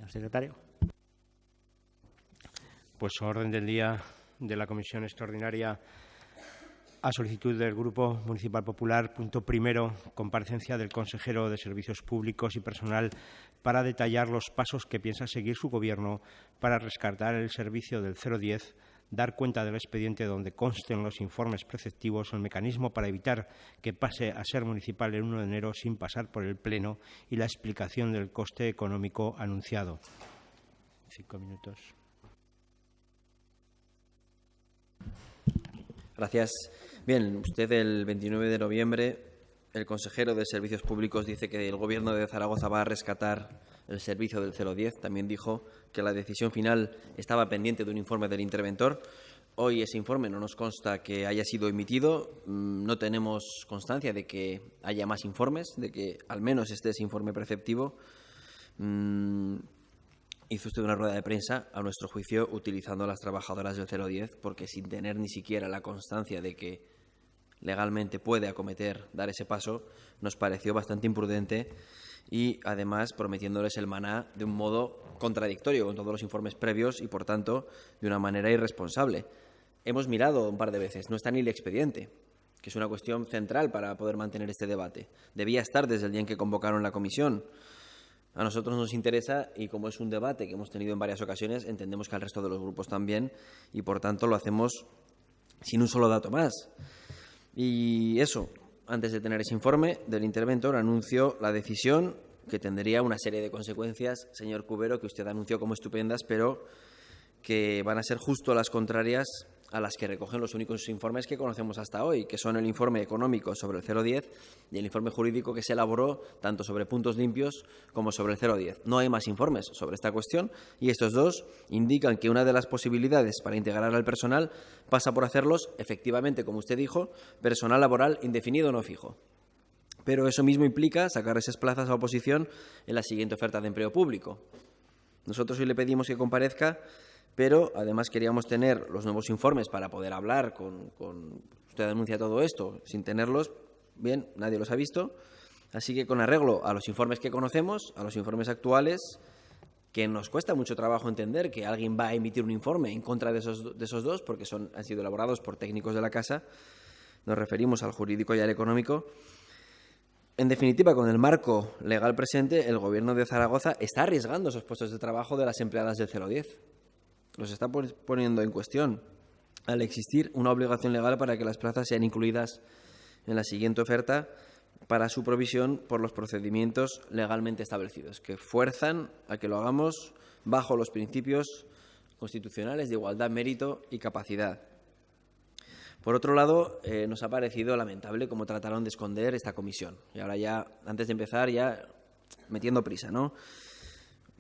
Señor secretario. Pues orden del día de la Comisión Extraordinaria a solicitud del Grupo Municipal Popular. Punto primero, comparecencia del consejero de Servicios Públicos y Personal para detallar los pasos que piensa seguir su Gobierno para rescatar el servicio del 010, dar cuenta del expediente donde consten los informes preceptivos, el mecanismo para evitar que pase a ser municipal el 1 de enero sin pasar por el Pleno y la explicación del coste económico anunciado. 5 minutos. Gracias. Bien, usted el 29 de noviembre, el consejero de Servicios Públicos dice que el Gobierno de Zaragoza va a rescatar el servicio del 010. También dijo que la decisión final estaba pendiente de un informe del interventor. Hoy ese informe no nos consta que haya sido emitido. No tenemos constancia de que haya más informes, de que al menos esté ese informe preceptivo. Hizo usted una rueda de prensa, a nuestro juicio, utilizando a las trabajadoras del 010, porque sin tener ni siquiera la constancia de que legalmente puede dar ese paso, nos pareció bastante imprudente y, además, prometiéndoles el maná de un modo contradictorio con todos los informes previos y, por tanto, de una manera irresponsable. Hemos mirado un par de veces, no está ni el expediente, que es una cuestión central para poder mantener este debate. Debía estar desde el día en que convocaron la comisión. A nosotros nos interesa y, como es un debate que hemos tenido en varias ocasiones, entendemos que al resto de los grupos también y, por tanto, lo hacemos sin un solo dato más. Y eso, antes de tener ese informe del interventor, anunció la decisión que tendría una serie de consecuencias, señor Cubero, que usted anunció como estupendas, pero que van a ser justo las contrarias a las que recogen los únicos informes que conocemos hasta hoy, que son el informe económico sobre el 010 y el informe jurídico que se elaboró tanto sobre puntos limpios como sobre el 010. No hay más informes sobre esta cuestión y estos dos indican que una de las posibilidades para integrar al personal pasa por hacerlos, efectivamente, como usted dijo, personal laboral indefinido o no fijo. Pero eso mismo implica sacar esas plazas a oposición en la siguiente oferta de empleo público. Nosotros hoy le pedimos que comparezca, pero además queríamos tener los nuevos informes para poder hablar con usted anuncia todo esto sin tenerlos. Bien, nadie los ha visto. Así que, con arreglo a los informes que conocemos, a los informes actuales, que nos cuesta mucho trabajo entender que alguien va a emitir un informe en contra de esos dos, porque han sido elaborados por técnicos de la Casa, nos referimos al jurídico y al económico. En definitiva, con el marco legal presente, el Gobierno de Zaragoza está arriesgando esos puestos de trabajo de las empleadas del 010. Los está poniendo en cuestión al existir una obligación legal para que las plazas sean incluidas en la siguiente oferta para su provisión por los procedimientos legalmente establecidos, que fuerzan a que lo hagamos bajo los principios constitucionales de igualdad, mérito y capacidad. Por otro lado, nos ha parecido lamentable cómo trataron de esconder esta comisión. Y ahora ya, antes de empezar, ya metiendo prisa, ¿no?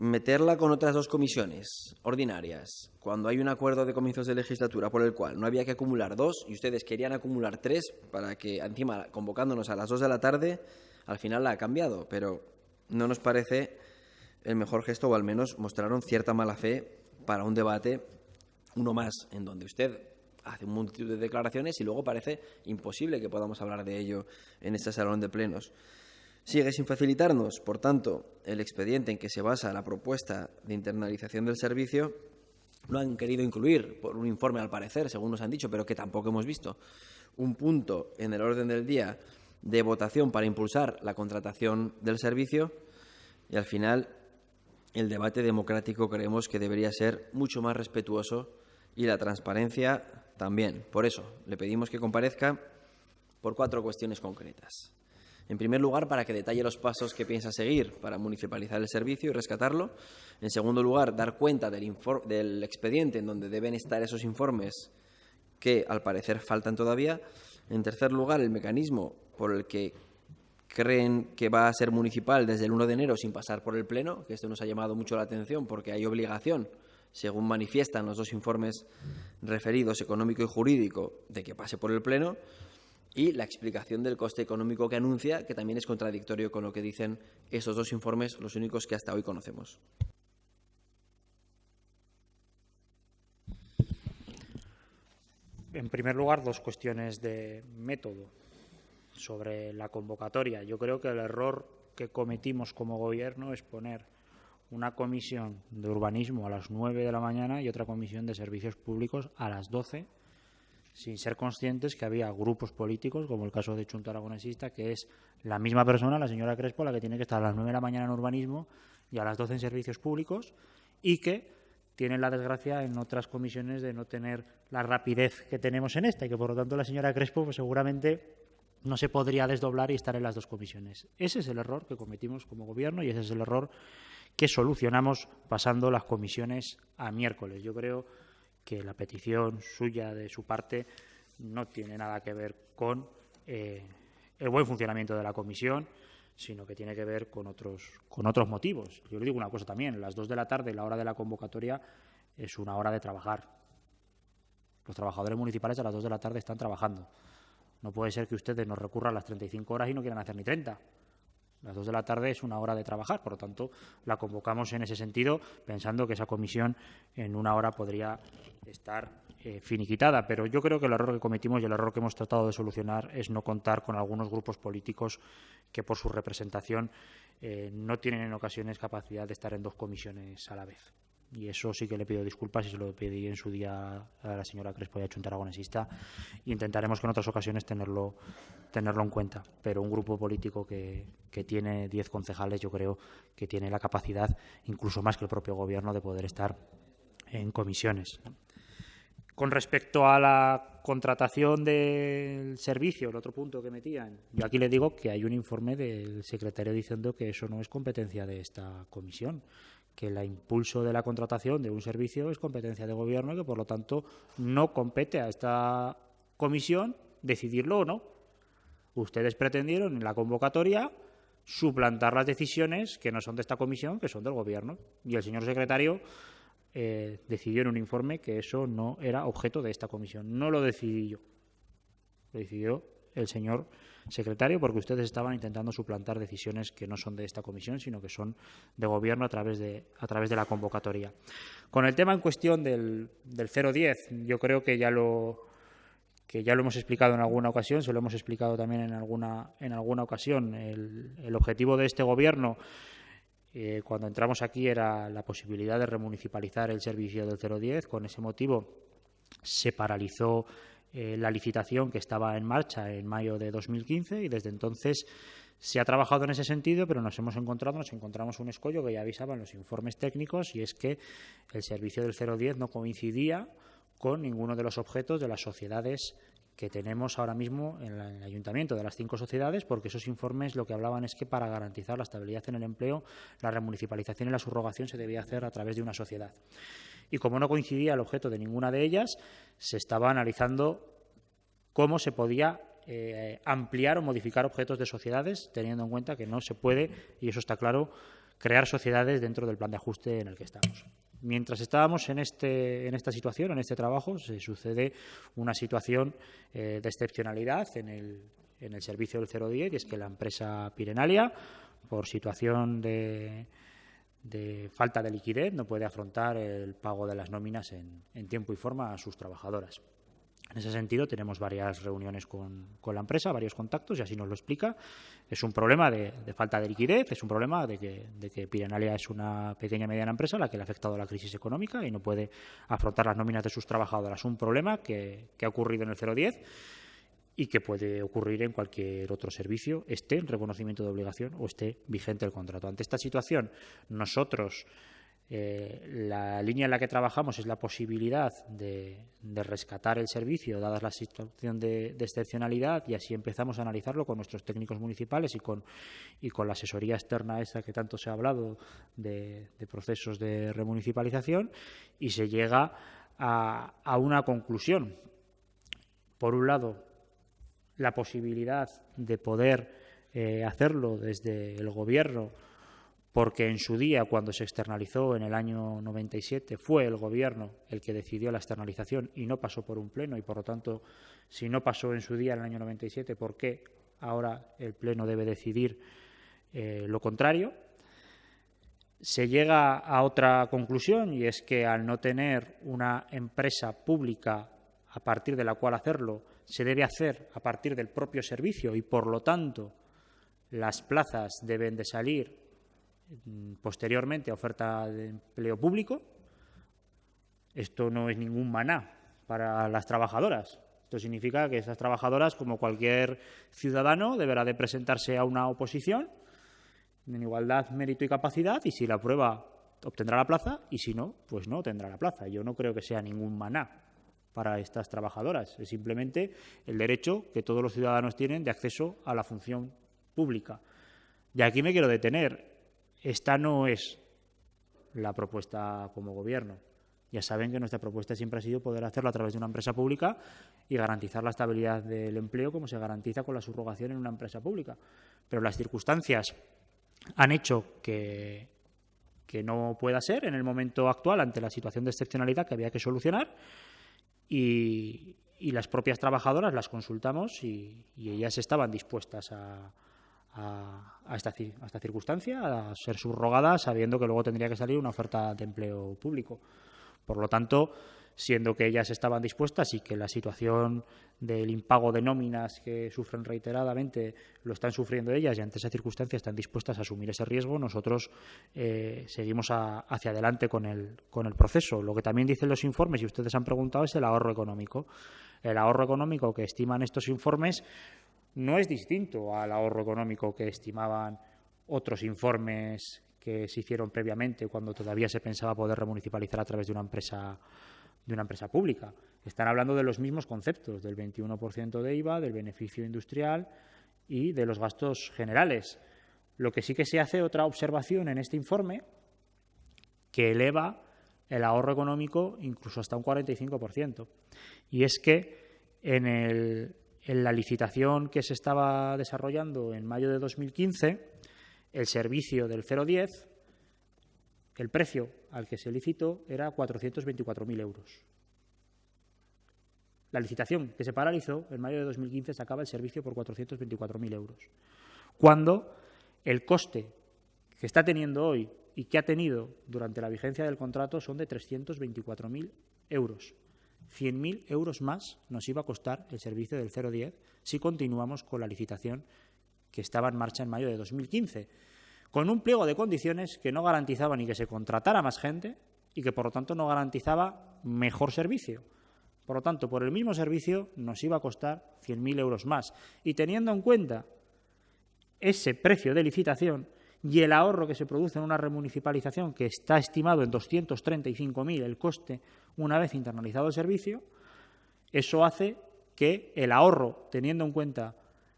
Meterla con otras dos comisiones ordinarias, cuando hay un acuerdo de comienzos de legislatura por el cual no había que acumular 2 y ustedes querían acumular 3 para que, encima, convocándonos a las 2 de la tarde, al final la ha cambiado. Pero no nos parece el mejor gesto, o al menos mostraron cierta mala fe para un debate, uno más, en donde usted hace un montón de declaraciones y luego parece imposible que podamos hablar de ello en este salón de plenos. Sigue sin facilitarnos, por tanto, el expediente en que se basa la propuesta de internalización del servicio. Lo han querido incluir por un informe, al parecer, según nos han dicho, pero que tampoco hemos visto. Un punto en el orden del día de votación para impulsar la contratación del servicio y, al final, el debate democrático creemos que debería ser mucho más respetuoso y la transparencia también. Por eso, le pedimos que comparezca por 4 cuestiones concretas. En primer lugar, para que detalle los pasos que piensa seguir para municipalizar el servicio y rescatarlo. En segundo lugar, dar cuenta del expediente en donde deben estar esos informes que, al parecer, faltan todavía. En tercer lugar, el mecanismo por el que creen que va a ser municipal desde el 1 de enero sin pasar por el Pleno, que esto nos ha llamado mucho la atención porque hay obligación, según manifiestan los 2 informes referidos, económico y jurídico, de que pase por el Pleno. Y la explicación del coste económico que anuncia, que también es contradictorio con lo que dicen esos 2 informes, los únicos que hasta hoy conocemos. En primer lugar, 2 cuestiones de método sobre la convocatoria. Yo creo que el error que cometimos como Gobierno es poner una comisión de urbanismo a las 9 de la mañana y otra comisión de servicios públicos a las 12, sin ser conscientes que había grupos políticos, como el caso de Chunta Aragonesista, que es la misma persona, la señora Crespo, la que tiene que estar a las 9 de la mañana en urbanismo y a las 12 en servicios públicos, y que tienen la desgracia en otras comisiones de no tener la rapidez que tenemos en esta, y que por lo tanto la señora Crespo pues, seguramente no se podría desdoblar y estar en las dos comisiones. Ese es el error que cometimos como Gobierno y ese es el error que solucionamos pasando las comisiones a miércoles. Yo creo que la petición suya, de su parte, no tiene nada que ver con el buen funcionamiento de la comisión, sino que tiene que ver con otros motivos. Yo le digo una cosa también, las 2 de la tarde, la hora de la convocatoria, es una hora de trabajar. Los trabajadores municipales a las 2 de la tarde están trabajando. No puede ser que ustedes nos recurran a las 35 horas y no quieran hacer ni 30. Las 2 de la tarde es una hora de trabajar, por lo tanto, la convocamos en ese sentido, pensando que esa comisión en una hora podría estar finiquitada. Pero yo creo que el error que cometimos y el error que hemos tratado de solucionar es no contar con algunos grupos políticos que, por su representación, no tienen en ocasiones capacidad de estar en 2 comisiones a la vez. Y eso sí que le pido disculpas y se lo pedí en su día a la señora Crespo y a Chunta Aragonesista. Intentaremos que en otras ocasiones tenerlo en cuenta. Pero un grupo político que tiene 10 concejales, yo creo que tiene la capacidad, incluso más que el propio Gobierno, de poder estar en comisiones. Con respecto a la contratación del servicio, el otro punto que metían, yo aquí le digo que hay un informe del secretario diciendo que eso no es competencia de esta comisión, que el impulso de la contratación de un servicio es competencia de Gobierno y que, por lo tanto, no compete a esta comisión decidirlo o no. Ustedes pretendieron en la convocatoria suplantar las decisiones que no son de esta comisión, que son del Gobierno. Y el señor secretario decidió en un informe que eso no era objeto de esta comisión. No lo decidí yo. Lo decidió el señor secretario, porque ustedes estaban intentando suplantar decisiones que no son de esta comisión, sino que son de Gobierno a través de la convocatoria. Con el tema en cuestión del 010, yo creo que ya lo hemos explicado en alguna ocasión, se lo hemos explicado también en alguna ocasión. El objetivo de este Gobierno, cuando entramos aquí, era la posibilidad de remunicipalizar el servicio del 010. Con ese motivo se paralizó la licitación que estaba en marcha en mayo de 2015 y desde entonces se ha trabajado en ese sentido, pero nos encontramos un escollo que ya avisaban los informes técnicos, y es que el servicio del 010 no coincidía con ninguno de los objetos de las sociedades que tenemos ahora mismo en el Ayuntamiento, de las 5 sociedades, porque esos informes lo que hablaban es que para garantizar la estabilidad en el empleo, la remunicipalización y la subrogación se debía hacer a través de una sociedad. Y como no coincidía el objeto de ninguna de ellas, se estaba analizando cómo se podía ampliar o modificar objetos de sociedades, teniendo en cuenta que no se puede, y eso está claro, crear sociedades dentro del plan de ajuste en el que estamos. Mientras estábamos en esta situación, en este trabajo, se sucede una situación de excepcionalidad en el servicio del 010, y es que la empresa Pirenalia, por situación de falta de liquidez, no puede afrontar el pago de las nóminas en tiempo y forma a sus trabajadoras. En ese sentido, tenemos varias reuniones con la empresa, varios contactos, y así nos lo explica. Es un problema de falta de liquidez, es un problema de que Pirenalia es una pequeña y mediana empresa a la que le ha afectado la crisis económica y no puede afrontar las nóminas de sus trabajadoras. Un problema que ha ocurrido en el 010 y que puede ocurrir en cualquier otro servicio, esté en reconocimiento de obligación o esté vigente el contrato. Ante esta situación, nosotros, la línea en la que trabajamos es la posibilidad de rescatar el servicio, dadas la situación de excepcionalidad, y así empezamos a analizarlo con nuestros técnicos municipales y con la asesoría externa esa que tanto se ha hablado de procesos de remunicipalización, y se llega a una conclusión. Por un lado, la posibilidad de poder hacerlo desde el Gobierno, porque en su día, cuando se externalizó en el año 97, fue el Gobierno el que decidió la externalización y no pasó por un pleno, y por lo tanto, si no pasó en su día en el año 97, ¿por qué ahora el pleno debe decidir lo contrario? Se llega a otra conclusión, y es que al no tener una empresa pública a partir de la cual hacerlo, se debe hacer a partir del propio servicio, y por lo tanto las plazas deben de salir posteriormente a oferta de empleo público. Esto no es ningún maná para las trabajadoras. Esto significa que esas trabajadoras, como cualquier ciudadano, deberá de presentarse a una oposición en igualdad, mérito y capacidad, y si la prueba obtendrá la plaza, y si no, pues no tendrá la plaza. Yo no creo que sea ningún maná para estas trabajadoras. Es simplemente el derecho que todos los ciudadanos tienen de acceso a la función pública. Y aquí me quiero detener. Esta no es la propuesta como Gobierno. Ya saben que nuestra propuesta siempre ha sido poder hacerlo a través de una empresa pública y garantizar la estabilidad del empleo como se garantiza con la subrogación en una empresa pública. Pero las circunstancias han hecho que no pueda ser en el momento actual ante la situación de excepcionalidad que había que solucionar y las propias trabajadoras las consultamos y ellas estaban dispuestas a esta circunstancia, a ser subrogadas sabiendo que luego tendría que salir una oferta de empleo público. Por lo tanto, siendo que ellas estaban dispuestas y que la situación del impago de nóminas que sufren reiteradamente lo están sufriendo ellas y ante esa circunstancia están dispuestas a asumir ese riesgo, nosotros seguimos hacia adelante con el proceso. Lo que también dicen los informes, y ustedes han preguntado, es el ahorro económico. El ahorro económico que estiman estos informes no es distinto al ahorro económico que estimaban otros informes que se hicieron previamente cuando todavía se pensaba poder remunicipalizar a través de una empresa pública. Están hablando de los mismos conceptos, del 21% de IVA, del beneficio industrial y de los gastos generales. Lo que sí que se hace otra observación en este informe que eleva el ahorro económico incluso hasta un 45%. Y es que en la licitación que se estaba desarrollando en mayo de 2015, el servicio del 010, el precio al que se licitó era 424.000 euros. La licitación que se paralizó en mayo de 2015 sacaba el servicio por 424.000 euros. Cuando el coste que está teniendo hoy y que ha tenido durante la vigencia del contrato son de 324.000 euros. 100.000 euros más nos iba a costar el servicio del 010 si continuamos con la licitación que estaba en marcha en mayo de 2015, con un pliego de condiciones que no garantizaba ni que se contratara más gente y que, por lo tanto, no garantizaba mejor servicio. Por lo tanto, por el mismo servicio nos iba a costar 100.000 euros más. Y teniendo en cuenta ese precio de licitación y el ahorro que se produce en una remunicipalización que está estimado en 235.000 el coste una vez internalizado el servicio, eso hace que el ahorro, teniendo en cuenta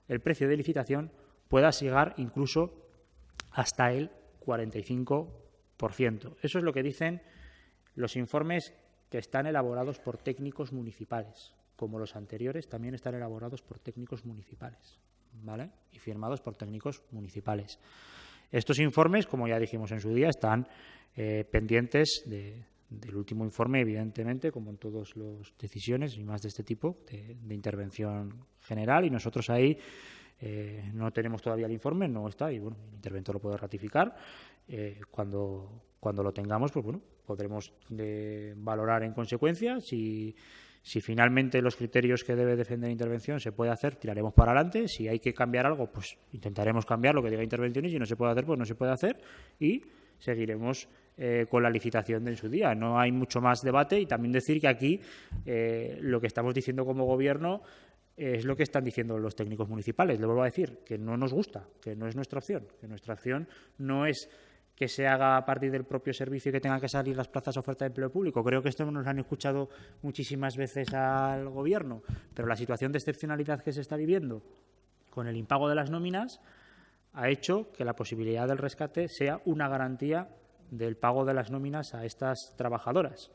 el precio de licitación, pueda llegar incluso hasta el 45%. Eso es lo que dicen los informes que están elaborados por técnicos municipales. Como los anteriores, también están elaborados por técnicos municipales, ¿vale? Y firmados por técnicos municipales. Estos informes, como ya dijimos en su día, están pendientes del último informe, evidentemente, como en todas las decisiones y más de este tipo, de intervención general, y nosotros ahí no tenemos todavía el informe, no está, y bueno, el interventor lo puede ratificar. Cuando lo tengamos, pues bueno, podremos valorar en consecuencia. Si finalmente los criterios que debe defender la intervención se puede hacer, tiraremos para adelante. Si hay que cambiar algo, pues intentaremos cambiar lo que diga intervención, y si no se puede hacer, pues no se puede hacer, y seguiremos con la licitación de en su día. No hay mucho más debate, y también decir que aquí lo que estamos diciendo como Gobierno es lo que están diciendo los técnicos municipales. Le vuelvo a decir que no nos gusta, que no es nuestra opción, que nuestra opción no es que se haga a partir del propio servicio y que tengan que salir las plazas a oferta de empleo público. Creo que esto nos lo han escuchado muchísimas veces al Gobierno, pero la situación de excepcionalidad que se está viviendo con el impago de las nóminas ha hecho que la posibilidad del rescate sea una garantía del pago de las nóminas a estas trabajadoras.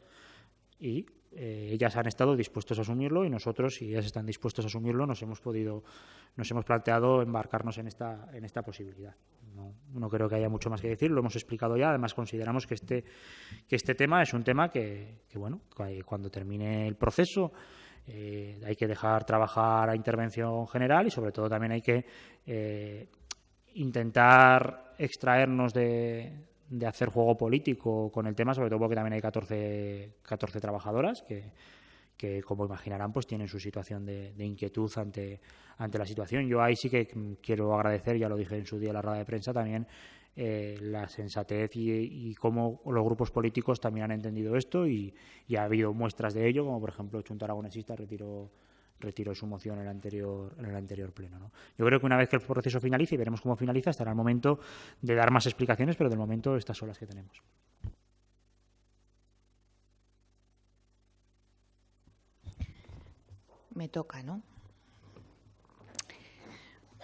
Y ellas han estado dispuestos a asumirlo, y nosotros, si ellas están dispuestos a asumirlo, nos hemos planteado embarcarnos en esta posibilidad. No creo que haya mucho más que decir, lo hemos explicado ya. Además, consideramos que este tema es un tema que cuando termine el proceso hay que dejar trabajar a intervención general, y sobre todo también hay que intentar extraernos de hacer juego político con el tema, sobre todo porque también hay 14 trabajadoras que, como imaginarán, pues tienen su situación de inquietud ante la situación. Yo ahí sí que quiero agradecer, ya lo dije en su día en la rueda de prensa, también la sensatez y cómo los grupos políticos también han entendido esto y ha habido muestras de ello, como por ejemplo Junta Aragonesista retiró su moción en el anterior pleno, ¿no? Yo creo que una vez que el proceso finalice y veremos cómo finaliza, estará el momento de dar más explicaciones, pero de momento estas son las que tenemos. Me toca, ¿no?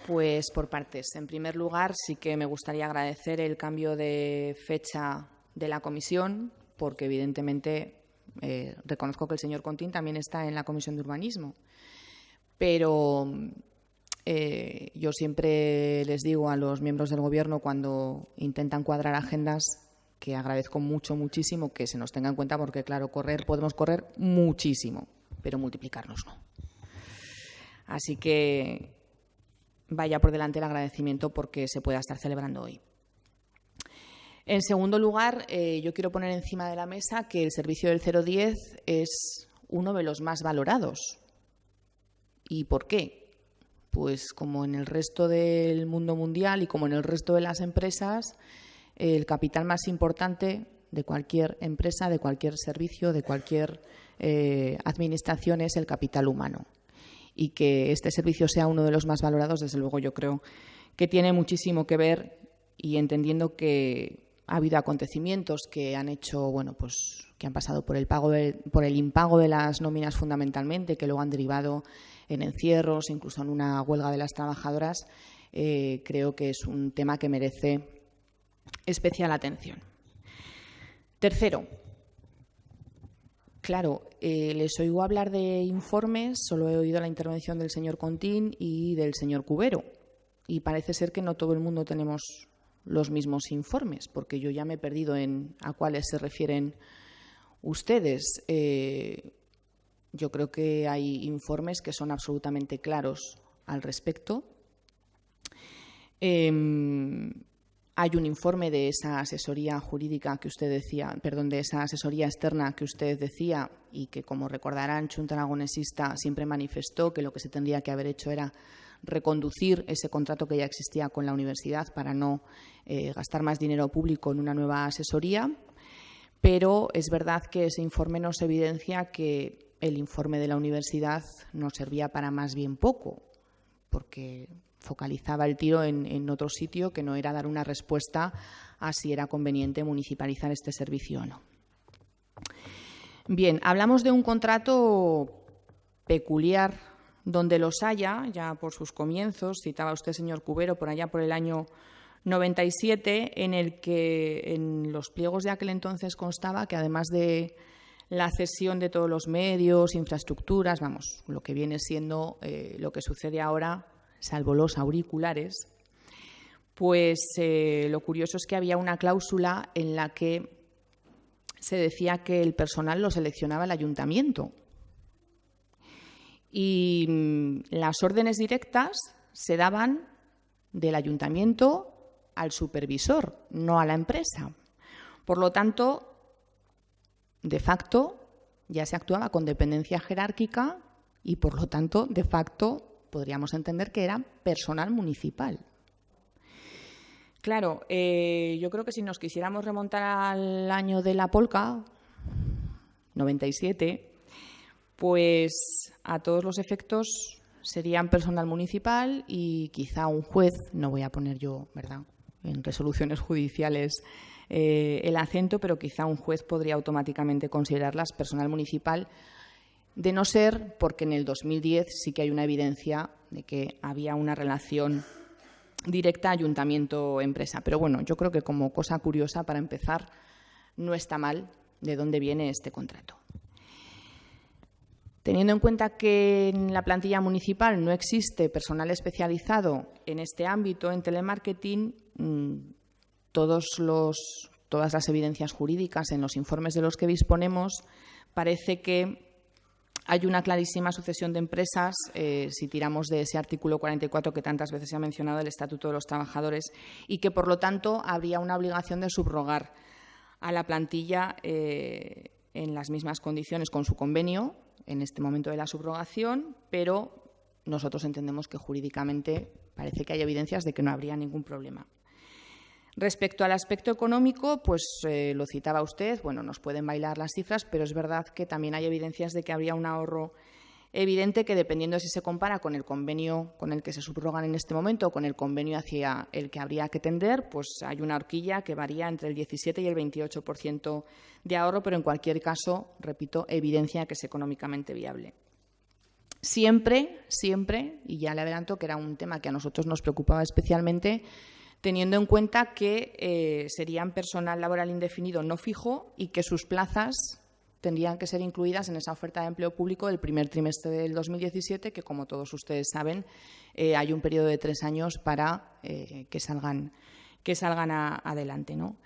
Pues por partes. En primer lugar, sí que me gustaría agradecer el cambio de fecha de la comisión, porque evidentemente reconozco que el señor Contín también está en la Comisión de Urbanismo. Pero yo siempre les digo a los miembros del Gobierno cuando intentan cuadrar agendas que agradezco muchísimo que se nos tenga en cuenta porque, claro, podemos correr muchísimo, pero multiplicarnos no. Así que vaya por delante el agradecimiento porque se pueda estar celebrando hoy. En segundo lugar, yo quiero poner encima de la mesa que el servicio del 010 es uno de los más valorados. ¿Y por qué? Pues como en el resto del mundo mundial y como en el resto de las empresas, el capital más importante de cualquier empresa, de cualquier servicio, de cualquier administración es el capital humano. Y que este servicio sea uno de los más valorados, desde luego yo creo que tiene muchísimo que ver, y entendiendo que ha habido acontecimientos que han hecho, bueno, pues que han pasado por el impago de las nóminas fundamentalmente, que luego han derivado en encierros, incluso en una huelga de las trabajadoras, creo que es un tema que merece especial atención. Tercero, claro, les oigo hablar de informes, solo he oído la intervención del señor Contín y del señor Cubero, y parece ser que no todo el mundo tenemos los mismos informes, porque yo ya me he perdido a cuáles se refieren ustedes. Yo creo que hay informes que son absolutamente claros al respecto. Hay un informe de esa asesoría jurídica que usted decía, de esa asesoría externa que usted decía, y que, como recordarán, Junta Aragonesista siempre manifestó que lo que se tendría que haber hecho era reconducir ese contrato que ya existía con la universidad para no gastar más dinero público en una nueva asesoría. Pero es verdad que ese informe nos evidencia que el informe de la universidad nos servía para más bien poco, porque focalizaba el tiro en otro sitio que no era dar una respuesta a si era conveniente municipalizar este servicio o no. Bien, hablamos de un contrato peculiar donde los haya, ya por sus comienzos, citaba usted, señor Cubero, por allá por el año 97, en el que en los pliegos de aquel entonces constaba que, además de la cesión de todos los medios, infraestructuras, vamos, lo que viene siendo lo que sucede ahora, salvo los auriculares, pues lo curioso es que había una cláusula en la que se decía que el personal lo seleccionaba el ayuntamiento. Y las órdenes directas se daban del ayuntamiento al supervisor, no a la empresa. Por lo tanto, de facto, ya se actuaba con dependencia jerárquica y, por lo tanto, de facto, podríamos entender que era personal municipal. Claro, yo creo que si nos quisiéramos remontar al año de la polca, 97, pues a todos los efectos serían personal municipal y quizá un juez, no voy a poner yo, ¿verdad?, en resoluciones judiciales el acento, pero quizá un juez podría automáticamente considerarlas personal municipal, de no ser porque en el 2010 sí que hay una evidencia de que había una relación directa ayuntamiento-empresa. Pero bueno, yo creo que como cosa curiosa, para empezar, no está mal de dónde viene este contrato. Teniendo en cuenta que en la plantilla municipal no existe personal especializado en este ámbito, en telemarketing, todas las evidencias jurídicas en los informes de los que disponemos, parece que hay una clarísima sucesión de empresas, si tiramos de ese artículo 44 que tantas veces se ha mencionado del Estatuto de los Trabajadores, y que, por lo tanto, habría una obligación de subrogar a la plantilla en las mismas condiciones con su convenio en este momento de la subrogación, pero nosotros entendemos que jurídicamente parece que hay evidencias de que no habría ningún problema. Respecto al aspecto económico, pues lo citaba usted, bueno, nos pueden bailar las cifras, pero es verdad que también hay evidencias de que habría un ahorro evidente que, dependiendo de si se compara con el convenio con el que se subrogan en este momento o con el convenio hacia el que habría que tender, pues hay una horquilla que varía entre el 17 y el 28% de ahorro, pero en cualquier caso, repito, evidencia que es económicamente viable. Siempre, y ya le adelanto que era un tema que a nosotros nos preocupaba especialmente, teniendo en cuenta que serían personal laboral indefinido no fijo y que sus plazas tendrían que ser incluidas en esa oferta de empleo público del primer trimestre del 2017, que, como todos ustedes saben, hay un periodo de 3 años para que salgan adelante, ¿no?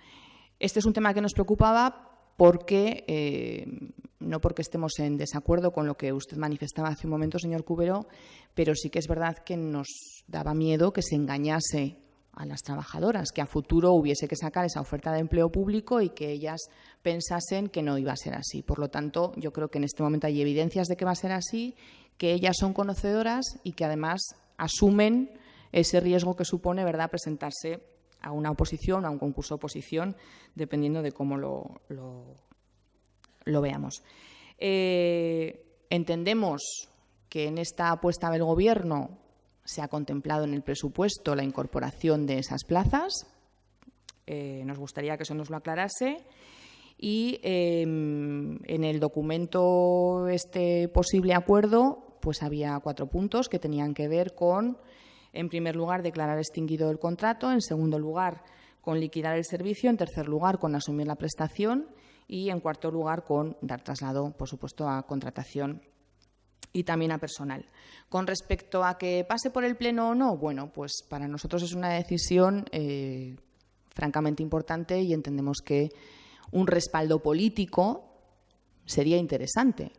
Este es un tema que nos preocupaba porque, no porque estemos en desacuerdo con lo que usted manifestaba hace un momento, señor Cubero, pero sí que es verdad que nos daba miedo que se engañase a las trabajadoras, que a futuro hubiese que sacar esa oferta de empleo público y que ellas pensasen que no iba a ser así. Por lo tanto, yo creo que en este momento hay evidencias de que va a ser así, que ellas son conocedoras y que además asumen ese riesgo que supone, ¿verdad?, presentarse a una oposición, a un concurso de oposición, dependiendo de cómo lo veamos. Entendemos que en esta apuesta del Gobierno se ha contemplado en el presupuesto la incorporación de esas plazas. Nos gustaría que eso nos lo aclarase. Y en el documento, este posible acuerdo, pues había 4 puntos que tenían que ver con, en primer lugar, declarar extinguido el contrato; en segundo lugar, con liquidar el servicio; en tercer lugar, con asumir la prestación; y en cuarto lugar, con dar traslado, por supuesto, a contratación y también a personal. Con respecto a que pase por el Pleno o no, bueno, pues para nosotros es una decisión francamente importante y entendemos que un respaldo político sería interesante,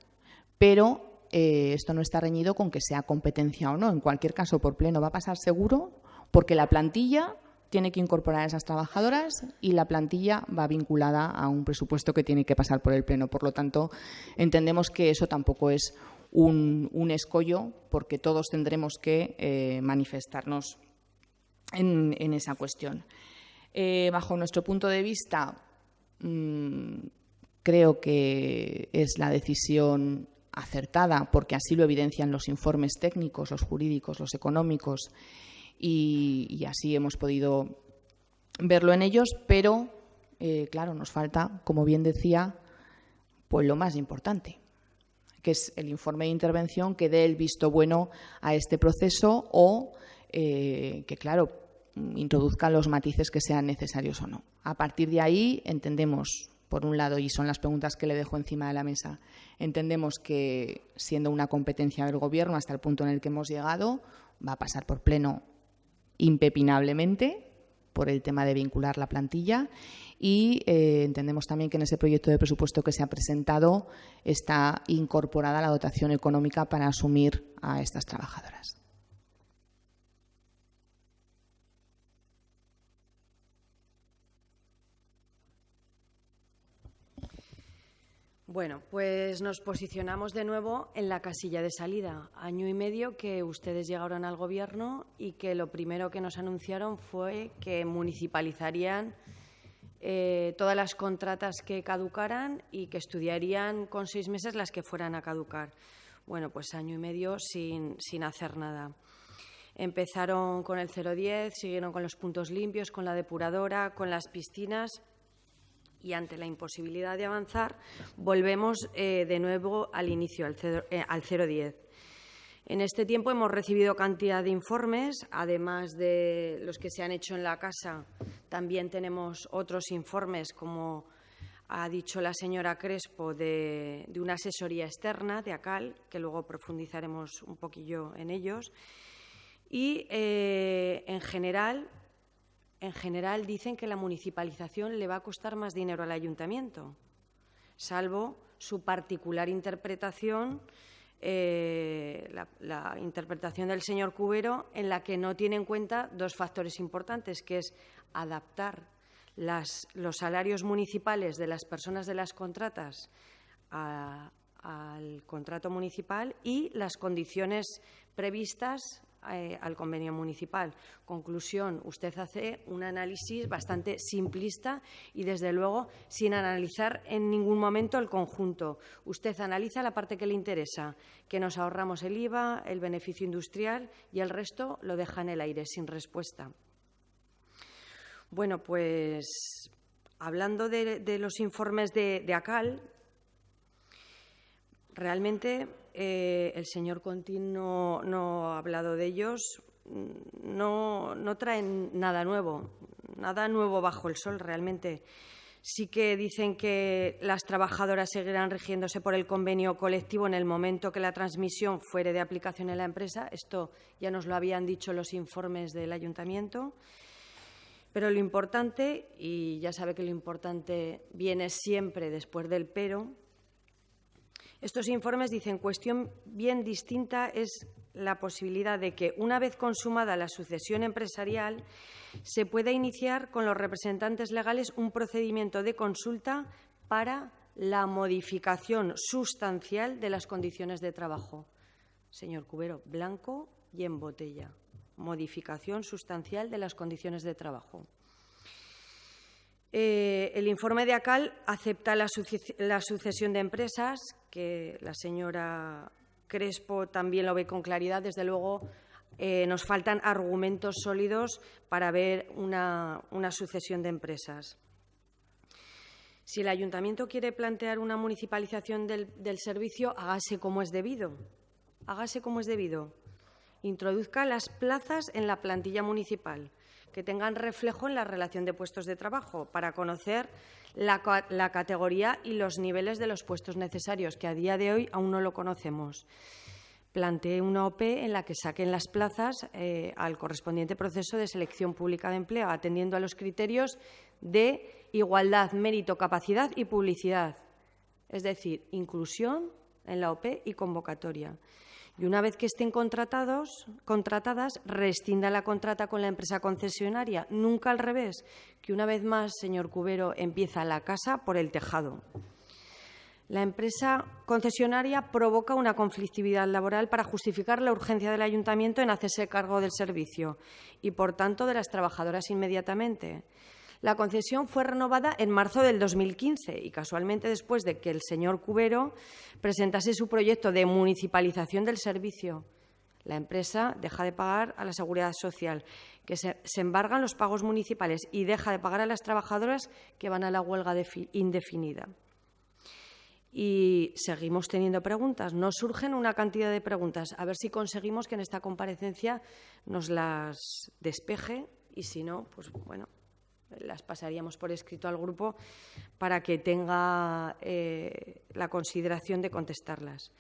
pero esto no está reñido con que sea competencia o no. En cualquier caso, por Pleno va a pasar seguro, porque la plantilla tiene que incorporar a esas trabajadoras y la plantilla va vinculada a un presupuesto que tiene que pasar por el Pleno. Por lo tanto, entendemos que eso tampoco es un escollo, porque todos tendremos que manifestarnos en esa cuestión. Bajo nuestro punto de vista, creo que es la decisión acertada, porque así lo evidencian los informes técnicos, los jurídicos, los económicos, y así hemos podido verlo en ellos, pero, claro, nos falta, como bien decía, pues lo más importante, que es el informe de intervención que dé el visto bueno a este proceso o que, claro, introduzca los matices que sean necesarios o no. A partir de ahí entendemos, por un lado, y son las preguntas que le dejo encima de la mesa, entendemos que, siendo una competencia del Gobierno hasta el punto en el que hemos llegado, va a pasar por Pleno impepinablemente por el tema de vincular la plantilla, y entendemos también que en ese proyecto de presupuesto que se ha presentado está incorporada la dotación económica para asumir a estas trabajadoras. Bueno, pues nos posicionamos de nuevo en la casilla de salida. 1 año y medio que ustedes llegaron al Gobierno y que lo primero que nos anunciaron fue que municipalizarían todas las contratas que caducaran y que estudiarían con 6 meses las que fueran a caducar. Bueno, pues 1 año y medio sin hacer nada. Empezaron con el 010, siguieron con los puntos limpios, con la depuradora, con las piscinas. Y ante la imposibilidad de avanzar, volvemos de nuevo al inicio, al 010. En este tiempo hemos recibido cantidad de informes, además de los que se han hecho en la casa. También tenemos otros informes, como ha dicho la señora Crespo, de una asesoría externa de ACAL, que luego profundizaremos un poquillo en ellos. Y en general dicen que la municipalización le va a costar más dinero al ayuntamiento, salvo su particular interpretación, la interpretación del señor Cubero, en la que no tiene en cuenta 2 factores importantes, que es adaptar los salarios municipales de las personas de las contratas al contrato municipal y las condiciones previstas al convenio municipal. Conclusión, usted hace un análisis bastante simplista y, desde luego, sin analizar en ningún momento el conjunto. Usted analiza la parte que le interesa, que nos ahorramos el IVA, el beneficio industrial, y el resto lo deja en el aire, sin respuesta. Bueno, pues hablando de los informes de ACAL, realmente el señor Contín no ha hablado de ellos, no traen nada nuevo bajo el sol realmente. Sí que dicen que las trabajadoras seguirán rigiéndose por el convenio colectivo en el momento que la transmisión fuere de aplicación en la empresa. Esto ya nos lo habían dicho los informes del ayuntamiento. Pero lo importante, y ya sabe que lo importante viene siempre después del pero, estos informes dicen: cuestión bien distinta es la posibilidad de que, una vez consumada la sucesión empresarial, se pueda iniciar con los representantes legales un procedimiento de consulta para la modificación sustancial de las condiciones de trabajo. Señor Cubero, blanco y en botella. Modificación sustancial de las condiciones de trabajo. El informe de ACAL acepta la sucesión de empresas, que la señora Crespo también lo ve con claridad. Desde luego, nos faltan argumentos sólidos para ver una sucesión de empresas. Si el ayuntamiento quiere plantear una municipalización del servicio, hágase como es debido. Hágase como es debido. Introduzca las plazas en la plantilla municipal, que tengan reflejo en la relación de puestos de trabajo, para conocer la categoría y los niveles de los puestos necesarios, que a día de hoy aún no lo conocemos. Plantee una OP en la que saquen las plazas al correspondiente proceso de selección pública de empleo, atendiendo a los criterios de igualdad, mérito, capacidad y publicidad. Es decir, inclusión en la OP y convocatoria. Y una vez que estén contratadas, rescinda la contrata con la empresa concesionaria. Nunca al revés, que una vez más, señor Cubero, empieza la casa por el tejado. La empresa concesionaria provoca una conflictividad laboral para justificar la urgencia del ayuntamiento en hacerse cargo del servicio y, por tanto, de las trabajadoras inmediatamente. La concesión fue renovada en marzo del 2015 y, casualmente, después de que el señor Cubero presentase su proyecto de municipalización del servicio. La empresa deja de pagar a la Seguridad Social, que se embargan los pagos municipales, y deja de pagar a las trabajadoras que van a la huelga indefinida. Y seguimos teniendo preguntas. Nos surgen una cantidad de preguntas. A ver si conseguimos que en esta comparecencia nos las despeje, y si no, pues bueno, las pasaríamos por escrito al grupo para que tenga la consideración de contestarlas.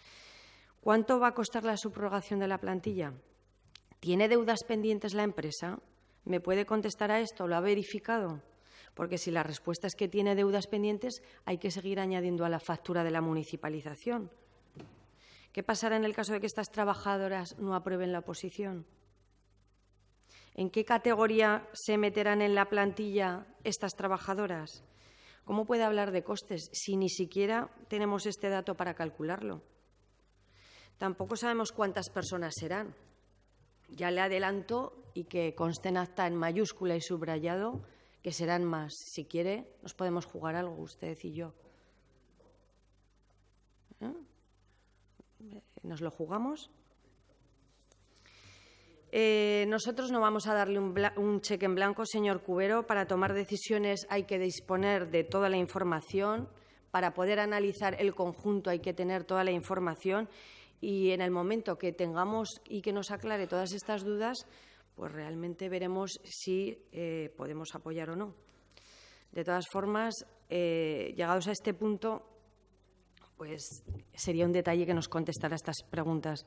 ¿Cuánto va a costar la subrogación de la plantilla? ¿Tiene deudas pendientes la empresa? ¿Me puede contestar a esto? ¿Lo ha verificado? Porque si la respuesta es que tiene deudas pendientes, hay que seguir añadiendo a la factura de la municipalización. ¿Qué pasará en el caso de que estas trabajadoras no aprueben la oposición? ¿En qué categoría se meterán en la plantilla estas trabajadoras? ¿Cómo puede hablar de costes si ni siquiera tenemos este dato para calcularlo? Tampoco sabemos cuántas personas serán. Ya le adelanto, y que conste en acta en mayúscula y subrayado, que serán más. Si quiere, nos podemos jugar algo, usted y yo. ¿Nos lo jugamos? Nosotros no vamos a darle un cheque en blanco, señor Cubero. Para tomar decisiones hay que disponer de toda la información. Para poder analizar el conjunto hay que tener toda la información. Y en el momento que tengamos y que nos aclare todas estas dudas, pues realmente veremos si podemos apoyar o no. De todas formas, llegados a este punto, pues sería un detalle que nos contestara estas preguntas,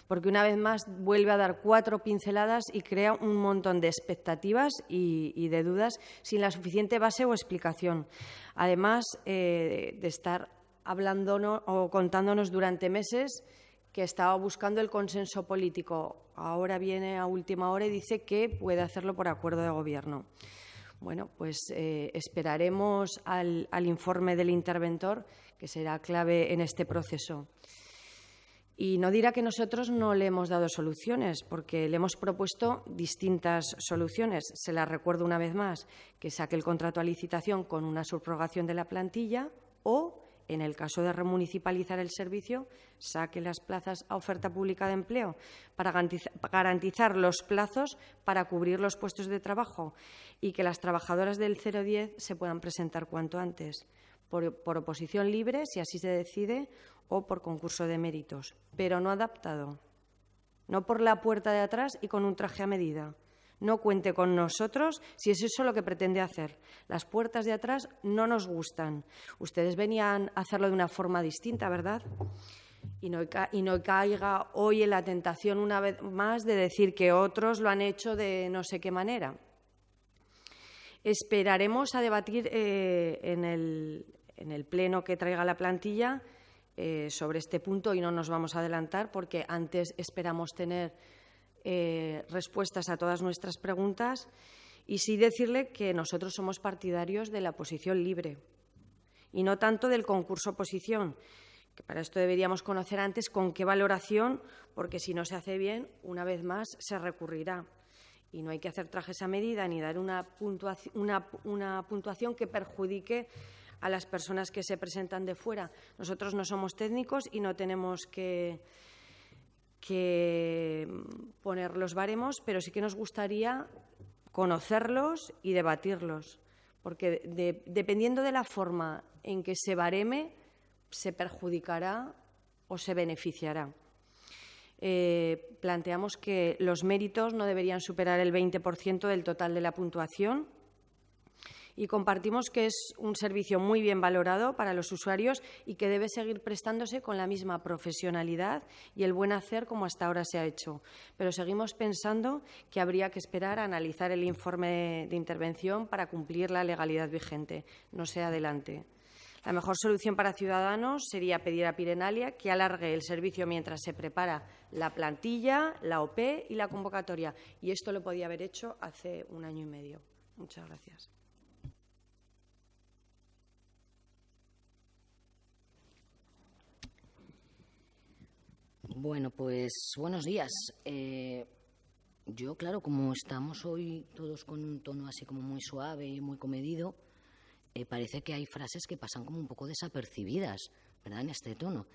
porque una vez más vuelve a dar 4 pinceladas y crea un montón de expectativas y de dudas sin la suficiente base o explicación. Además de estar hablándonos o contándonos durante meses que estaba buscando el consenso político. Ahora viene a última hora y dice que puede hacerlo por acuerdo de gobierno. Bueno, pues esperaremos al informe del interventor, que será clave en este proceso. Y no dirá que nosotros no le hemos dado soluciones, porque le hemos propuesto distintas soluciones. Se las recuerdo una vez más, que saque el contrato a licitación con una subrogación de la plantilla o, en el caso de remunicipalizar el servicio, saque las plazas a oferta pública de empleo para garantizar los plazos para cubrir los puestos de trabajo y que las trabajadoras del 010 se puedan presentar cuanto antes, por oposición libre, si así se decide, o por concurso de méritos, pero no adaptado, no por la puerta de atrás y con un traje a medida. No cuente con nosotros si es eso lo que pretende hacer. Las puertas de atrás no nos gustan. Ustedes venían a hacerlo de una forma distinta, ¿verdad? Y no caiga hoy en la tentación una vez más de decir que otros lo han hecho de no sé qué manera. Esperaremos a debatir en el pleno que traiga la plantilla sobre este punto y no nos vamos a adelantar porque antes esperamos tener respuestas a todas nuestras preguntas y sí decirle que nosotros somos partidarios de la oposición libre y no tanto del concurso-oposición, que para esto deberíamos conocer antes con qué valoración, porque si no se hace bien, una vez más se recurrirá. Y no hay que hacer trajes a medida ni dar una puntuación que perjudique a las personas que se presentan de fuera. Nosotros no somos técnicos y no tenemos que poner los baremos, pero sí que nos gustaría conocerlos y debatirlos, porque dependiendo de la forma en que se bareme, se perjudicará o se beneficiará. Planteamos que los méritos no deberían superar el 20% del total de la puntuación y compartimos que es un servicio muy bien valorado para los usuarios y que debe seguir prestándose con la misma profesionalidad y el buen hacer como hasta ahora se ha hecho. Pero seguimos pensando que habría que esperar a analizar el informe de intervención para cumplir la legalidad vigente. No se adelante. La mejor solución para Ciudadanos sería pedir a Pirenalia que alargue el servicio mientras se prepara la plantilla, la OP y la convocatoria. Y esto lo podía haber hecho hace 1 año y medio. Muchas gracias. Bueno, pues buenos días. Yo, claro, como estamos hoy todos con un tono así como muy suave y muy comedido, parece que hay frases que pasan como un poco desapercibidas, ¿verdad?, en este tono.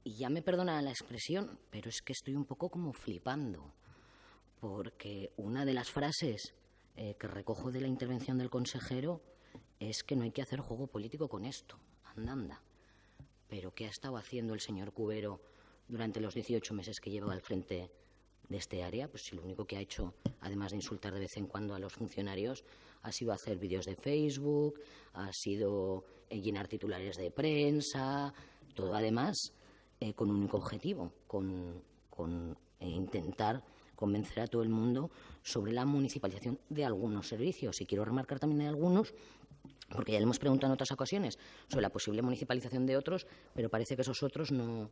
Y ya me perdonarán la expresión, pero es que estoy un poco como flipando, porque una de las frases que recojo de la intervención del consejero es que no hay que hacer juego político con esto. Anda. Pero ¿qué ha estado haciendo el señor Cubero durante los 18 meses que lleva al frente de este área? Pues si lo único que ha hecho, además de insultar de vez en cuando a los funcionarios, ha sido hacer vídeos de Facebook, ha sido llenar titulares de prensa, todo además con un único objetivo, con intentar convencer a todo el mundo sobre la municipalización de algunos servicios. Y quiero remarcar también de algunos, porque ya le hemos preguntado en otras ocasiones sobre la posible municipalización de otros, pero parece que esos otros no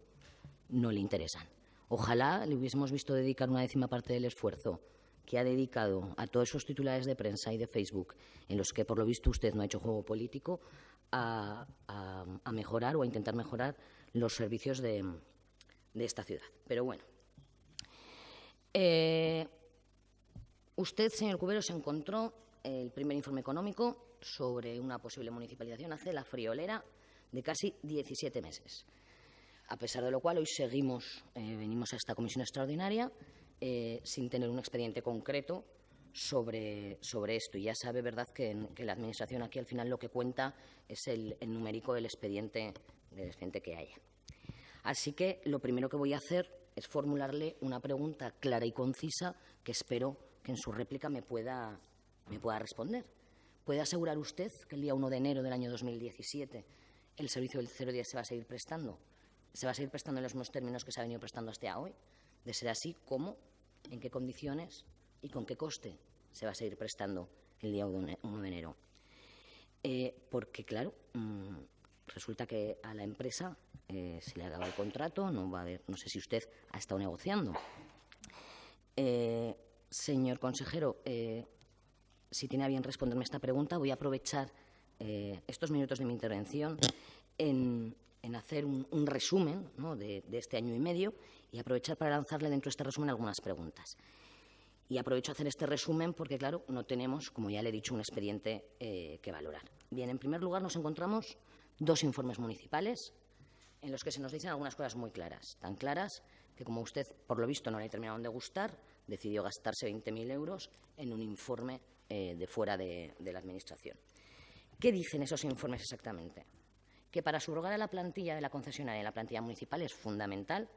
le interesan. Ojalá le hubiésemos visto dedicar una 10ª parte del esfuerzo que ha dedicado a todos esos titulares de prensa y de Facebook, en los que por lo visto usted no ha hecho juego político, a mejorar o a intentar mejorar los servicios de esta ciudad. Pero bueno, usted, señor Cubero, se encontró el primer informe económico sobre una posible municipalización hace la friolera de casi 17 meses. A pesar de lo cual, hoy venimos a esta comisión extraordinaria sin tener un expediente concreto sobre esto. Y ya sabe, ¿verdad?, que la Administración aquí al final lo que cuenta es el numérico del expediente que haya. Así que lo primero que voy a hacer es formularle una pregunta clara y concisa que espero que en su réplica me pueda responder. ¿Puede asegurar usted que el día 1 de enero del año 2017 el servicio del 010 se va a seguir prestando? ¿Se va a seguir prestando en los mismos términos que se ha venido prestando hasta hoy? De ser así, ¿cómo, en qué condiciones y con qué coste se va a seguir prestando el día 1 de enero? Porque, claro, resulta que a la empresa se le acaba el contrato, no sé si usted ha estado negociando. Señor consejero, si tiene a bien responderme esta pregunta, voy a aprovechar estos minutos de mi intervención en en hacer un resumen, ¿no?, de este año y medio y aprovechar para lanzarle dentro de este resumen algunas preguntas. Y aprovecho a hacer este resumen porque, claro, no tenemos, como ya le he dicho, un expediente que valorar. Bien, en primer lugar nos encontramos 2 informes municipales en los que se nos dicen algunas cosas muy claras, tan claras que, como usted, por lo visto, no le terminaron de gustar, decidió gastarse 20.000 euros en un informe de fuera de la Administración. ¿Qué dicen esos informes exactamente? Que para subrogar a la plantilla de la concesionaria y la plantilla municipal es fundamental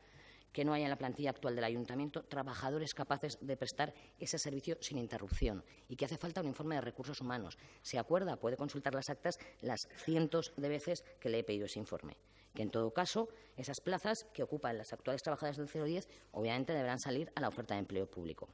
que no haya en la plantilla actual del Ayuntamiento trabajadores capaces de prestar ese servicio sin interrupción y que hace falta un informe de recursos humanos. ¿Se acuerda? Puede consultar las actas las cientos de veces que le he pedido ese informe. Que, en todo caso, esas plazas que ocupan las actuales trabajadoras del 010 obviamente deberán salir a la oferta de empleo público.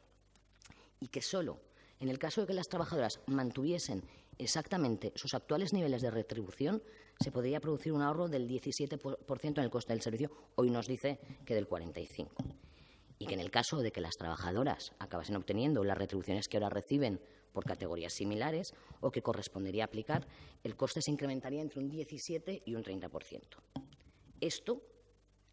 Y que solo en el caso de que las trabajadoras mantuviesen exactamente sus actuales niveles de retribución, se podría producir un ahorro del 17% en el coste del servicio. Hoy nos dice que del 45%. Y que en el caso de que las trabajadoras acabasen obteniendo las retribuciones que ahora reciben por categorías similares o que correspondería aplicar, el coste se incrementaría entre un 17 y un 30%. Esto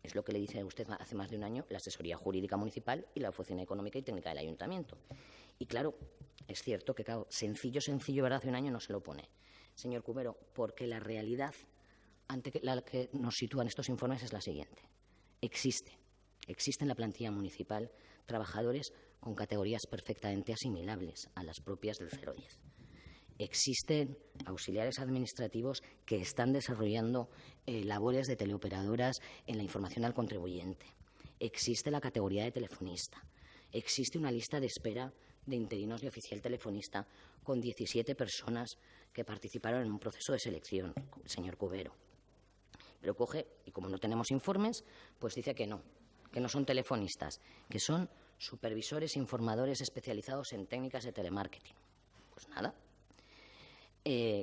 es lo que le dice a usted hace más de un año la Asesoría Jurídica Municipal y la Oficina Económica y Técnica del Ayuntamiento. Y claro, es cierto que, claro, sencillo, ¿verdad?, hace un año no se lo pone. Señor Cubero, porque la realidad ante la que nos sitúan estos informes es la siguiente. Existe en la plantilla municipal trabajadores con categorías perfectamente asimilables a las propias del 010. Existen auxiliares administrativos que están desarrollando labores de teleoperadoras en la información al contribuyente. Existe la categoría de telefonista. Existe una lista de espera de interinos de oficial telefonista con 17 personas que participaron en un proceso de selección, señor Cubero. Pero coge, y como no tenemos informes, pues dice que no son telefonistas, que son supervisores informadores especializados en técnicas de telemarketing. Pues nada.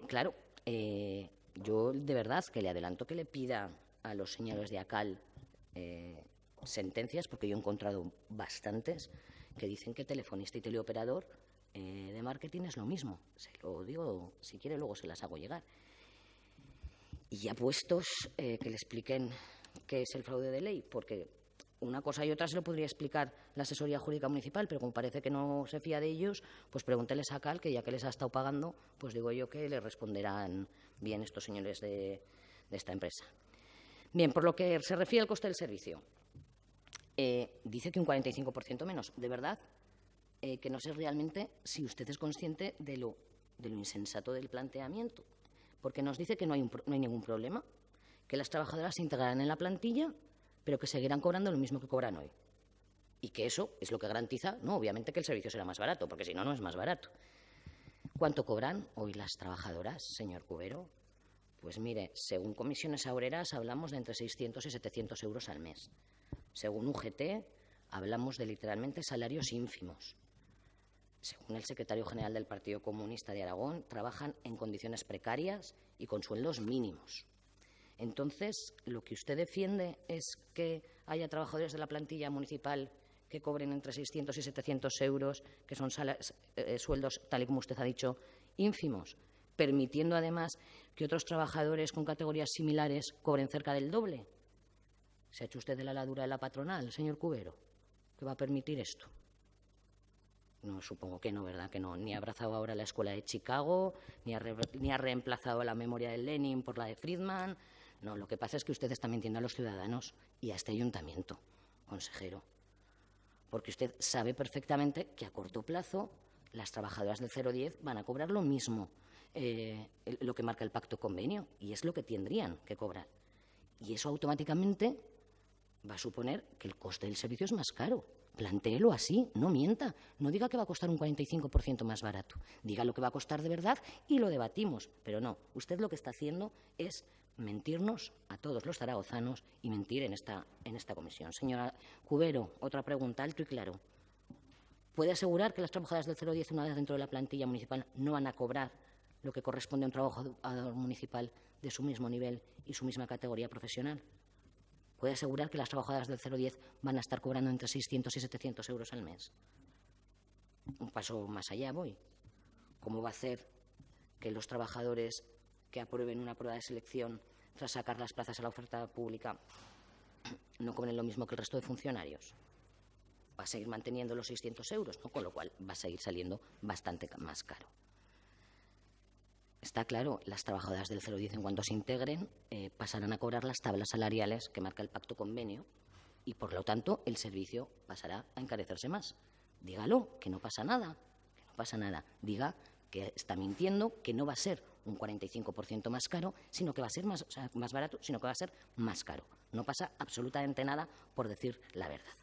Claro, yo de verdad que le adelanto que le pida a los señores de ACAL sentencias, porque yo he encontrado bastantes que dicen que telefonista y teleoperador de marketing es lo mismo. Se lo digo, si quiere luego se las hago llegar. Y ya puestos, que le expliquen qué es el fraude de ley, porque una cosa y otra se lo podría explicar la Asesoría Jurídica Municipal, pero como parece que no se fía de ellos, pues pregúnteles a CAL, que ya que les ha estado pagando, pues digo yo que le responderán bien estos señores de esta empresa. Bien, por lo que se refiere al coste del servicio, dice que un 45% menos. De verdad, que no sé realmente si usted es consciente de lo insensato del planteamiento, porque nos dice que no hay ningún problema, que las trabajadoras se integrarán en la plantilla, pero que seguirán cobrando lo mismo que cobran hoy. Y que eso es lo que garantiza, no, obviamente, que el servicio será más barato, porque si no, no es más barato. ¿Cuánto cobran hoy las trabajadoras, señor Cubero? Pues mire, según comisiones obreras hablamos de entre 600 y 700 euros al mes. Según UGT hablamos de literalmente salarios ínfimos. Según el secretario general del Partido Comunista de Aragón, trabajan en condiciones precarias y con sueldos mínimos. Entonces, lo que usted defiende es que haya trabajadores de la plantilla municipal que cobren entre 600 y 700 euros, que son sueldos, tal y como usted ha dicho, ínfimos, permitiendo además que otros trabajadores con categorías similares cobren cerca del doble. ¿Se ha hecho usted de la ladura de la patronal, señor Cubero, que va a permitir esto? No, supongo que no, ¿verdad? Que no. Ni ha abrazado ahora la escuela de Chicago, ni ha reemplazado la memoria de Lenin por la de Friedman. No, lo que pasa es que usted está mintiendo a los ciudadanos y a este ayuntamiento, consejero. Porque usted sabe perfectamente que a corto plazo las trabajadoras del 010 van a cobrar lo mismo, lo que marca el pacto convenio, y es lo que tendrían que cobrar. Y eso automáticamente va a suponer que el coste del servicio es más caro. Plantéelo así, no mienta. No diga que va a costar un 45% más barato. Diga lo que va a costar de verdad y lo debatimos. Pero no, usted lo que está haciendo es mentirnos a todos los zaragozanos y mentir en esta comisión. Señora Cubero, otra pregunta, alto y claro. ¿Puede asegurar que las trabajadoras del 010, una vez dentro de la plantilla municipal, no van a cobrar lo que corresponde a un trabajador municipal de su mismo nivel y su misma categoría profesional? ¿Puede asegurar que las trabajadoras del 010 van a estar cobrando entre 600 y 700 euros al mes? Un paso más allá voy. ¿Cómo va a hacer que los trabajadores que aprueben una prueba de selección tras sacar las plazas a la oferta pública, no cobren lo mismo que el resto de funcionarios. Va a seguir manteniendo los 600 euros, ¿no? Con lo cual va a seguir saliendo bastante más caro. Está claro, las trabajadoras del 010, en cuanto se integren, pasarán a cobrar las tablas salariales que marca el pacto convenio y, por lo tanto, el servicio pasará a encarecerse más. Dígalo, que no pasa nada, que no pasa nada. Diga que está mintiendo, que no va a ser un 45% más caro, sino que va a ser más barato, sino que va a ser más caro. No pasa absolutamente nada por decir la verdad.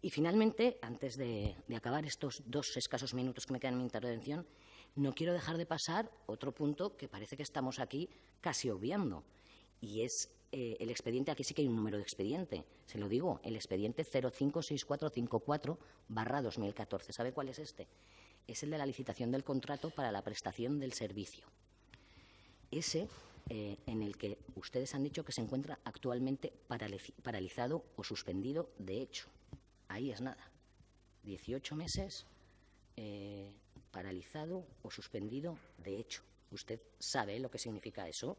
Y finalmente, antes de acabar estos 2 escasos minutos que me quedan en mi intervención, no quiero dejar de pasar otro punto que parece que estamos aquí casi obviando, y es el expediente. Aquí sí que hay un número de expediente, se lo digo, el expediente 056454/2014. ¿Sabe cuál es este? Es el de la licitación del contrato para la prestación del servicio. Ese en el que ustedes han dicho que se encuentra actualmente paralizado o suspendido de hecho. Ahí es nada. 18 meses paralizado o suspendido de hecho. ¿Usted sabe lo que significa eso?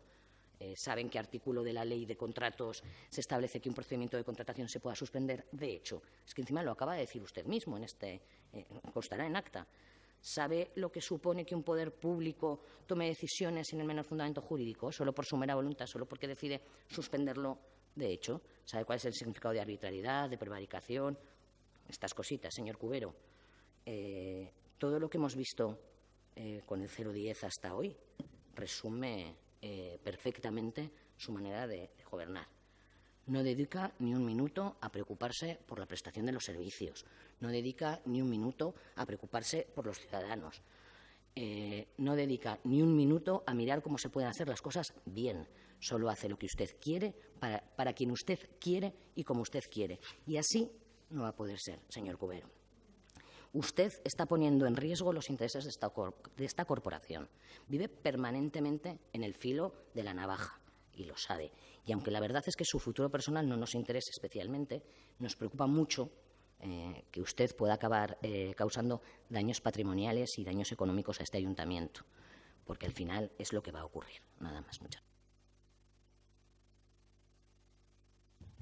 ¿Sabe en qué artículo de la ley de contratos se establece que un procedimiento de contratación se pueda suspender de hecho? Es que encima lo acaba de decir usted mismo, constará en acta. ¿Sabe lo que supone que un poder público tome decisiones sin el menor fundamento jurídico, solo por su mera voluntad, solo porque decide suspenderlo de hecho? ¿Sabe cuál es el significado de arbitrariedad, de prevaricación? Estas cositas, señor Cubero. Todo lo que hemos visto con el 010 hasta hoy resume perfectamente su manera de gobernar. No dedica ni un minuto a preocuparse por la prestación de los servicios. No dedica ni un minuto a preocuparse por los ciudadanos. No dedica ni un minuto a mirar cómo se pueden hacer las cosas bien. Solo hace lo que usted quiere, para quien usted quiere y como usted quiere. Y así no va a poder ser, señor Cubero. Usted está poniendo en riesgo los intereses de esta corporación. Vive permanentemente en el filo de la navaja y lo sabe. Y aunque la verdad es que su futuro personal no nos interesa especialmente, nos preocupa mucho que usted pueda acabar causando daños patrimoniales y daños económicos a este ayuntamiento, porque al final es lo que va a ocurrir. Nada más. Muchas gracias.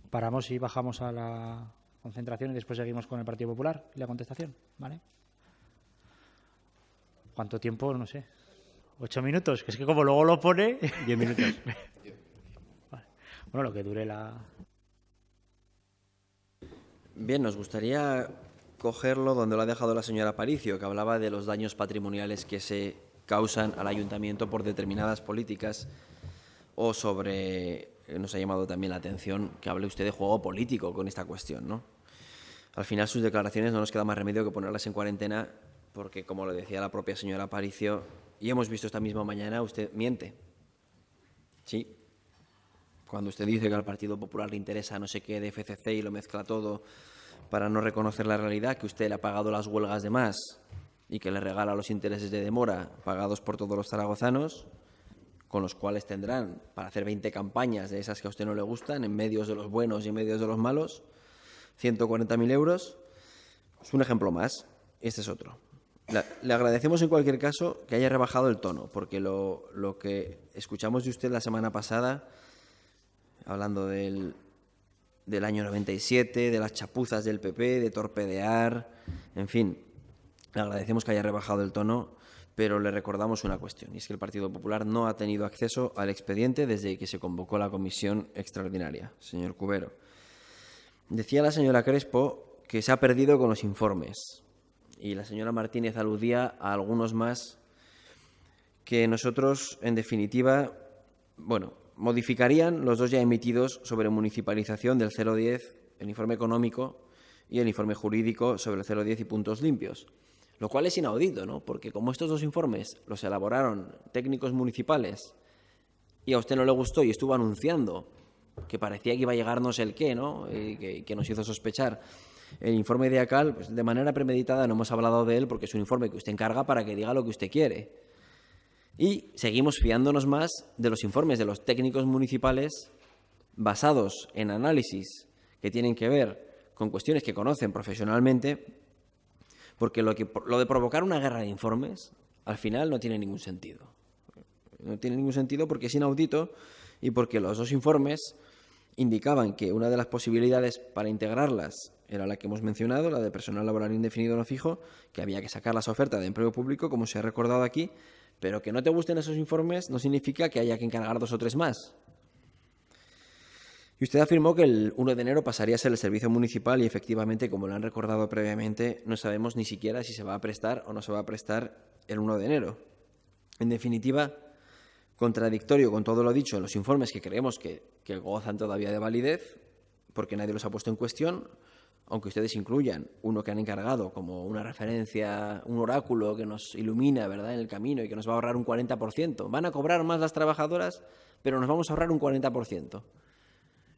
Paramos y bajamos a la concentración y después seguimos con el Partido Popular y la contestación, ¿vale? ¿Cuánto tiempo? No sé. 8 minutos, que es que como luego lo pone... 10 minutos. Vale. Bueno, lo que dure la... Bien, nos gustaría cogerlo donde lo ha dejado la señora Aparicio, que hablaba de los daños patrimoniales que se causan al ayuntamiento por determinadas políticas, o sobre... Nos ha llamado también la atención que hable usted de juego político con esta cuestión, ¿no? Al final sus declaraciones no nos queda más remedio que ponerlas en cuarentena porque, como lo decía la propia señora Aparicio, y hemos visto esta misma mañana, usted miente. Sí. Cuando usted dice que al Partido Popular le interesa no sé qué de FCC y lo mezcla todo para no reconocer la realidad, que usted le ha pagado las huelgas de más y que le regala los intereses de demora pagados por todos los zaragozanos, con los cuales tendrán para hacer 20 campañas de esas que a usted no le gustan, en medios de los buenos y en medios de los malos, 140.000 euros. Es un ejemplo más. Este es otro. Le agradecemos en cualquier caso que haya rebajado el tono, porque lo que escuchamos de usted la semana pasada, hablando del año 97, de las chapuzas del PP, de torpedear, en fin, le agradecemos que haya rebajado el tono, pero le recordamos una cuestión, y es que el Partido Popular no ha tenido acceso al expediente desde que se convocó la comisión extraordinaria. Señor Cubero, decía la señora Crespo que se ha perdido con los informes, y la señora Martínez aludía a algunos más que nosotros, en definitiva, modificarían los 2 ya emitidos sobre municipalización del 010, el informe económico y el informe jurídico sobre el 010 y puntos limpios. Lo cual es inaudito, ¿no? Porque como estos 2 informes los elaboraron técnicos municipales y a usted no le gustó y estuvo anunciando que parecía que iba a llegar no sé el qué, ¿no? Y que nos hizo sospechar el informe de ACAL, pues de manera premeditada no hemos hablado de él porque es un informe que usted encarga para que diga lo que usted quiere. Y seguimos fiándonos más de los informes de los técnicos municipales basados en análisis que tienen que ver con cuestiones que conocen profesionalmente, porque lo de provocar una guerra de informes al final no tiene ningún sentido. No tiene ningún sentido porque es inaudito y porque los dos informes indicaban que una de las posibilidades para integrarlas era la que hemos mencionado, la de personal laboral indefinido no fijo, que había que sacar las ofertas de empleo público, como se ha recordado aquí, pero que no te gusten esos informes no significa que haya que encargar 2 o 3 más. Y usted afirmó que el 1 de enero pasaría a ser el servicio municipal y efectivamente, como lo han recordado previamente, no sabemos ni siquiera si se va a prestar o no se va a prestar el 1 de enero. En definitiva, contradictorio con todo lo dicho en los informes que creemos que gozan todavía de validez, porque nadie los ha puesto en cuestión, aunque ustedes incluyan uno que han encargado como una referencia, un oráculo que nos ilumina, ¿verdad?, en el camino y que nos va a ahorrar un 40%. Van a cobrar más las trabajadoras, pero nos vamos a ahorrar un 40%.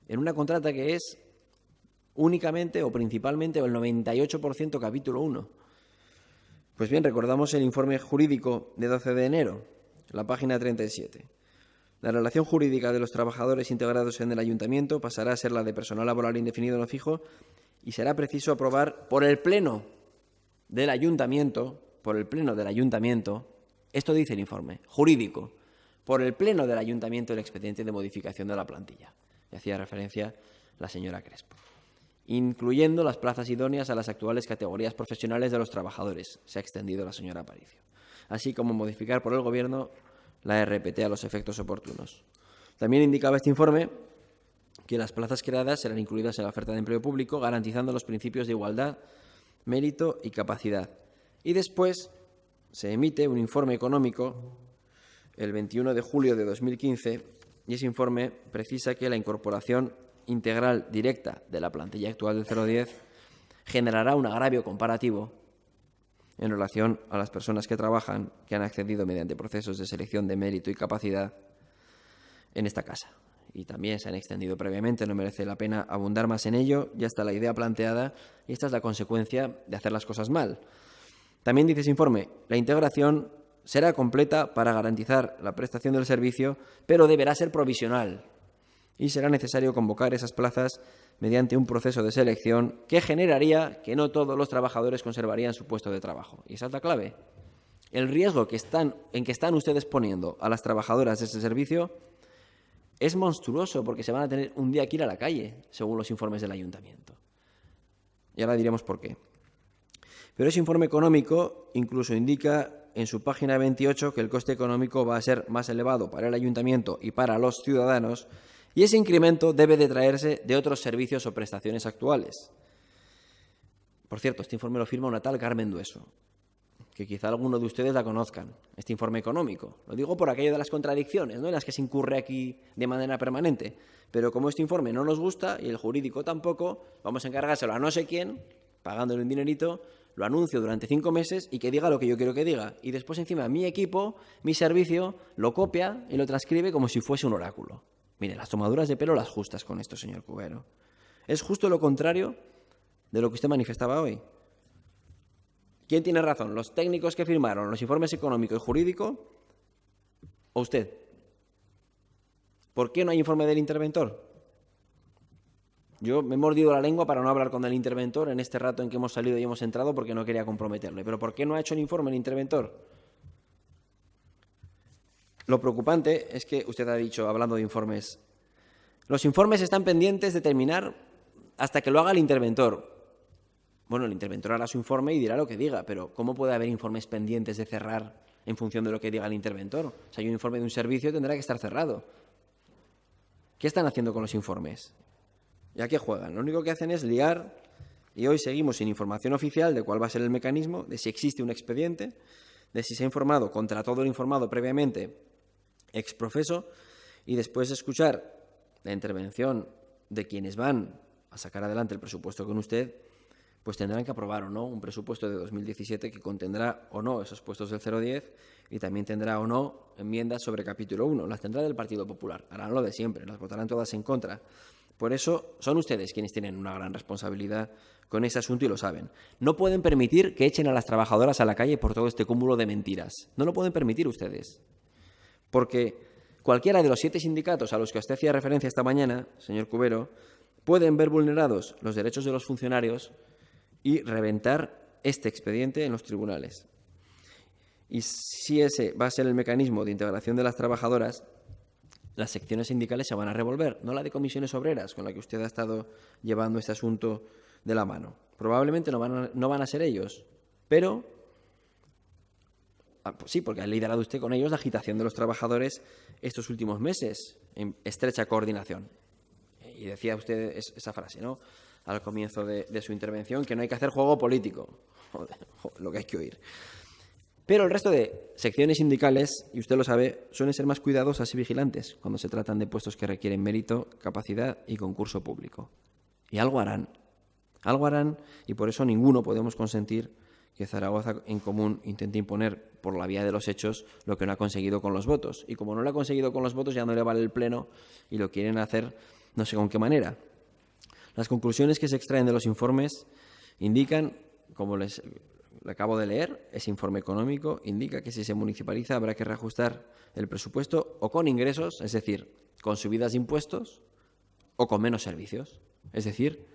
En una contrata que es únicamente o principalmente o el 98% capítulo 1. Pues bien, recordamos el informe jurídico de 12 de enero, la página 37. La relación jurídica de los trabajadores integrados en el ayuntamiento pasará a ser la de personal laboral indefinido no fijo y será preciso aprobar por el Pleno del Ayuntamiento, esto dice el informe jurídico, por el Pleno del Ayuntamiento el expediente de modificación de la plantilla. Y hacía referencia la señora Crespo, incluyendo las plazas idóneas a las actuales categorías profesionales de los trabajadores, se ha extendido la señora Aparicio, así como modificar por el Gobierno la RPT a los efectos oportunos. También indicaba este informe que las plazas creadas serán incluidas en la oferta de empleo público, garantizando los principios de igualdad, mérito y capacidad. Y después se emite un informe económico el 21 de julio de 2015 y ese informe precisa que la incorporación integral directa de la plantilla actual del 010 generará un agravio comparativo en relación a las personas que trabajan, que han accedido mediante procesos de selección de mérito y capacidad en esta casa. Y también se han extendido previamente, no merece la pena abundar más en ello, ya está la idea planteada y esta es la consecuencia de hacer las cosas mal. También dice ese informe, la integración será completa para garantizar la prestación del servicio, pero deberá ser provisional y será necesario convocar esas plazas mediante un proceso de selección que generaría que no todos los trabajadores conservarían su puesto de trabajo. Y esa es la clave. El riesgo en que están ustedes poniendo a las trabajadoras de ese servicio es monstruoso porque se van a tener un día que ir a la calle, según los informes del ayuntamiento. Y ahora diremos por qué. Pero ese informe económico incluso indica en su página 28 que el coste económico va a ser más elevado para el ayuntamiento y para los ciudadanos y ese incremento debe de traerse de otros servicios o prestaciones actuales. Por cierto, este informe lo firma una tal Carmen Dueso, que quizá alguno de ustedes la conozcan, este informe económico. Lo digo por aquello de las contradicciones, ¿no?, en las que se incurre aquí de manera permanente. Pero como este informe no nos gusta y el jurídico tampoco, vamos a encargárselo a no sé quién, pagándole un dinerito, lo anuncio durante 5 meses y que diga lo que yo quiero que diga. Y después encima mi equipo, mi servicio, lo copia y lo transcribe como si fuese un oráculo. Mire, las tomaduras de pelo las justas con esto, señor Cubero. Es justo lo contrario de lo que usted manifestaba hoy. ¿Quién tiene razón? ¿Los técnicos que firmaron los informes económico y jurídico o usted? ¿Por qué no hay informe del interventor? Yo me he mordido la lengua para no hablar con el interventor en este rato en que hemos salido y hemos entrado porque no quería comprometerle. ¿Pero por qué no ha hecho el informe el interventor? Lo preocupante es que usted ha dicho, hablando de informes, los informes están pendientes de terminar hasta que lo haga el interventor. Bueno, el interventor hará su informe y dirá lo que diga, pero ¿cómo puede haber informes pendientes de cerrar en función de lo que diga el interventor? Si hay un informe de un servicio, tendrá que estar cerrado. ¿Qué están haciendo con los informes? ¿Y a qué juegan? Lo único que hacen es liar y hoy seguimos sin información oficial de cuál va a ser el mecanismo, de si existe un expediente, de si se ha informado contra todo lo informado previamente ex profeso y después de escuchar la intervención de quienes van a sacar adelante el presupuesto con usted, pues tendrán que aprobar o no un presupuesto de 2017 que contendrá o no esos puestos del 010 y también tendrá o no enmiendas sobre capítulo 1. Las tendrá del Partido Popular, harán lo de siempre, las votarán todas en contra. Por eso son ustedes quienes tienen una gran responsabilidad con ese asunto y lo saben. No pueden permitir que echen a las trabajadoras a la calle por todo este cúmulo de mentiras. No lo pueden permitir ustedes. Porque cualquiera de los 7 sindicatos a los que usted hacía referencia esta mañana, señor Cubero, pueden ver vulnerados los derechos de los funcionarios y reventar este expediente en los tribunales. Y si ese va a ser el mecanismo de integración de las trabajadoras, las secciones sindicales se van a revolver, no la de comisiones obreras, con la que usted ha estado llevando este asunto de la mano. Probablemente no van a ser ellos, pero pues sí, porque ha liderado usted con ellos la agitación de los trabajadores estos últimos meses, en estrecha coordinación. Y decía usted esa frase, ¿no?, al comienzo de su intervención, que no hay que hacer juego político. Joder, lo que hay que oír. Pero el resto de secciones sindicales, y usted lo sabe, suelen ser más cuidadosas y vigilantes cuando se tratan de puestos que requieren mérito, capacidad y concurso público. Y algo harán, y por eso ninguno podemos consentir que Zaragoza en Común intente imponer por la vía de los hechos lo que no ha conseguido con los votos. Y como no lo ha conseguido con los votos, ya no le vale el pleno y lo quieren hacer no sé con qué manera. Las conclusiones que se extraen de los informes indican, como le acabo de leer, ese informe económico indica que si se municipaliza habrá que reajustar el presupuesto o con ingresos, es decir, con subidas de impuestos, o con menos servicios, es decir,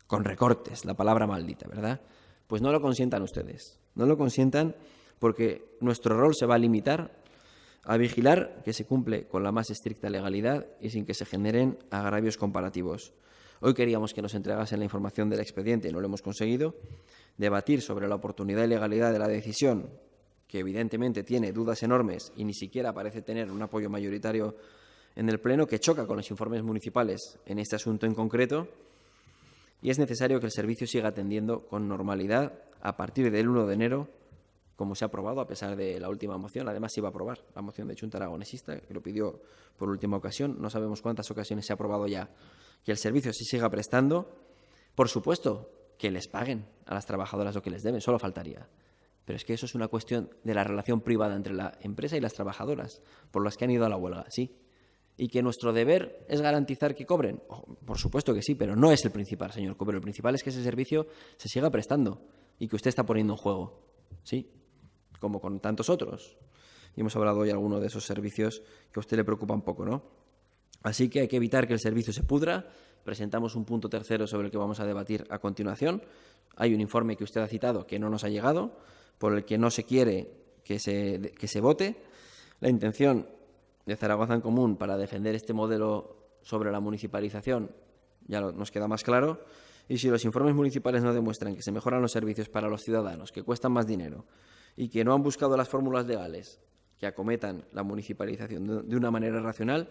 con recortes, la palabra maldita, ¿verdad? Pues no lo consientan ustedes, no lo consientan porque nuestro rol se va a limitar a vigilar que se cumple con la más estricta legalidad y sin que se generen agravios comparativos. Hoy queríamos que nos entregasen la información del expediente y no lo hemos conseguido. Debatir sobre la oportunidad y legalidad de la decisión, que evidentemente tiene dudas enormes y ni siquiera parece tener un apoyo mayoritario en el Pleno, que choca con los informes municipales en este asunto en concreto, y es necesario que el servicio siga atendiendo con normalidad a partir del 1 de enero, como se ha aprobado, a pesar de la última moción. Además, se iba a aprobar la moción de Junta Aragonesista, que lo pidió por última ocasión. No sabemos cuántas ocasiones se ha aprobado ya. Que el servicio se siga prestando. Por supuesto, que les paguen a las trabajadoras lo que les deben, solo faltaría. Pero es que eso es una cuestión de la relación privada entre la empresa y las trabajadoras, por las que han ido a la huelga, sí. Y que nuestro deber es garantizar que cobren. Oh, por supuesto que sí, pero no es el principal, señor Cubero. El principal es que ese servicio se siga prestando y que usted está poniendo en juego, sí, como con tantos otros. Y hemos hablado hoy de algunos de esos servicios que a usted le preocupa un poco, ¿no? Así que hay que evitar que el servicio se pudra. Presentamos un punto tercero sobre el que vamos a debatir a continuación. Hay un informe que usted ha citado que no nos ha llegado, por el que no se quiere que se vote. La intención de Zaragoza en Común para defender este modelo sobre la municipalización ya nos queda más claro. Y si los informes municipales no demuestran que se mejoran los servicios para los ciudadanos, que cuestan más dinero y que no han buscado las fórmulas legales que acometan la municipalización de una manera racional,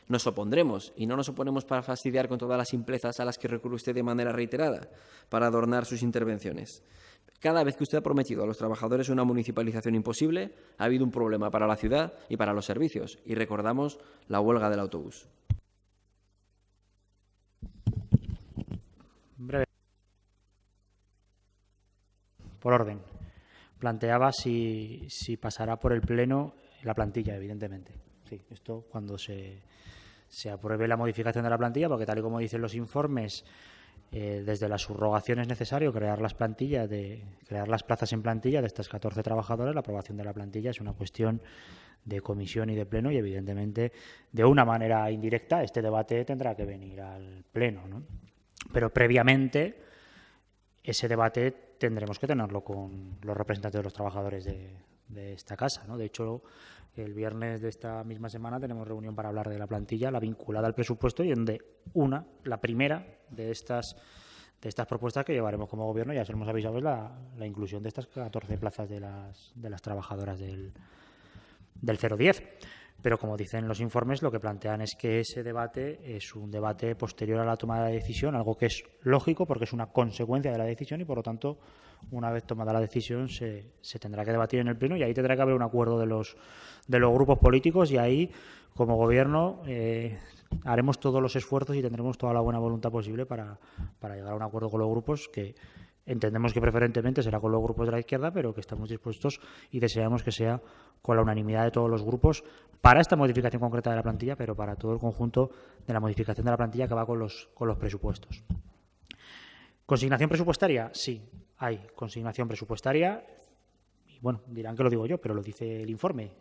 nos opondremos, y no nos oponemos para fastidiar con todas las simplezas a las que recurre usted de manera reiterada para adornar sus intervenciones. Cada vez que usted ha prometido a los trabajadores una municipalización imposible, ha habido un problema para la ciudad y para los servicios. Y recordamos la huelga del autobús. Breve. Por orden. Planteaba si pasará por el Pleno la plantilla, evidentemente. Sí, esto cuando se apruebe la modificación de la plantilla, porque tal y como dicen los informes, desde la subrogación es necesario crear las plazas en plantilla de estas 14 trabajadoras. La aprobación de la plantilla es una cuestión de comisión y de Pleno, y evidentemente de una manera indirecta este debate tendrá que venir al Pleno, ¿no? Pero previamente ese debate tendremos que tenerlo con los representantes de los trabajadores de esta casa, ¿no? De hecho, el viernes de esta misma semana tenemos reunión para hablar de la plantilla, la vinculada al presupuesto, y donde la primera de estas propuestas que llevaremos como gobierno, ya se hemos avisado, es la inclusión de estas 14 plazas de las trabajadoras del 010. Pero, como dicen los informes, lo que plantean es que ese debate es un debate posterior a la toma de la decisión, algo que es lógico porque es una consecuencia de la decisión, y por lo tanto, una vez tomada la decisión, se tendrá que debatir en el Pleno, y ahí tendrá que haber un acuerdo de los grupos políticos, y ahí, como gobierno, haremos todos los esfuerzos y tendremos toda la buena voluntad posible para llegar a un acuerdo con los grupos, que entendemos que preferentemente será con los grupos de la izquierda, pero que estamos dispuestos y deseamos que sea con la unanimidad de todos los grupos para esta modificación concreta de la plantilla, pero para todo el conjunto de la modificación de la plantilla que va con los presupuestos. ¿Consignación presupuestaria? Sí, hay consignación presupuestaria. Y bueno, dirán que lo digo yo, pero lo dice el informe.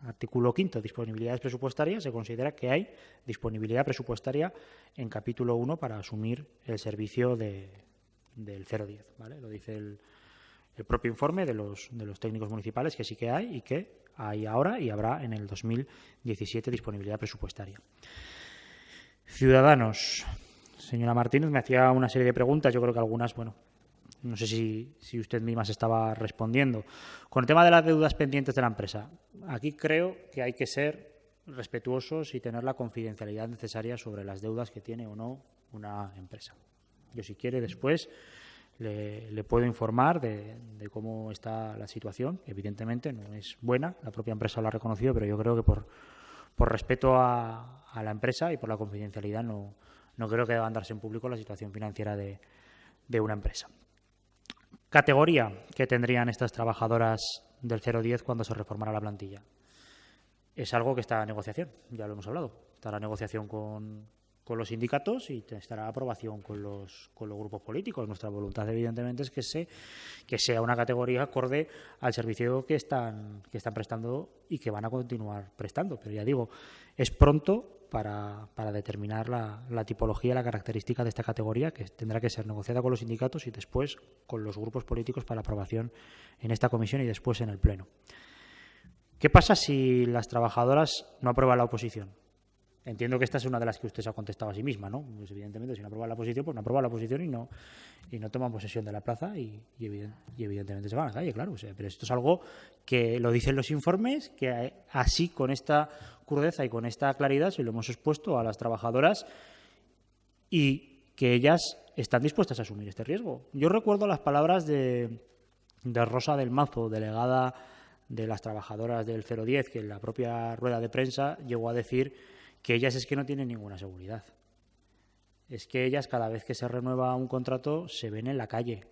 Artículo 5, disponibilidades presupuestarias. Se considera que hay disponibilidad presupuestaria en capítulo 1 para asumir el servicio del 010, ¿vale? Lo dice propio informe de los técnicos municipales, que sí que hay y que hay ahora y habrá en el 2017 disponibilidad presupuestaria. Ciudadanos. Señora Martínez me hacía una serie de preguntas, yo creo que algunas, bueno, no sé si usted misma se estaba respondiendo. Con el tema de las deudas pendientes de la empresa, aquí creo que hay que ser respetuosos y tener la confidencialidad necesaria sobre las deudas que tiene o no una empresa. Yo, si quiere, después le puedo informar de cómo está la situación. Evidentemente no es buena, la propia empresa lo ha reconocido, pero yo creo que por respeto a la empresa y por la confidencialidad no creo que deba darse en público la situación financiera de una empresa. Categoría que tendrían estas trabajadoras del 010 cuando se reformara la plantilla. Es algo que está en negociación, ya lo hemos hablado. Estará en negociación con los sindicatos y estará en aprobación con los grupos políticos. Nuestra voluntad, evidentemente, es que sea una categoría acorde al servicio que están prestando y que van a continuar prestando. Pero ya digo, es pronto para determinar la tipología, la característica de esta categoría, que tendrá que ser negociada con los sindicatos y después con los grupos políticos para aprobación en esta comisión y después en el Pleno. ¿Qué pasa si las trabajadoras no aprueban la oposición? Entiendo que esta es una de las que usted se ha contestado a sí misma, ¿no? Pues evidentemente, si no aprueba la oposición, pues no aprueba la oposición y no toman posesión de la plaza y evidentemente se van a la calle, claro. O sea, pero esto es algo que lo dicen los informes, que así, con esta crudeza y con esta claridad, se lo hemos expuesto a las trabajadoras y que ellas están dispuestas a asumir este riesgo. Yo recuerdo las palabras de Rosa del Mazo, delegada de las trabajadoras del 010, que en la propia rueda de prensa llegó a decir que ellas es que no tienen ninguna seguridad. Es que ellas, cada vez que se renueva un contrato, se ven en la calle.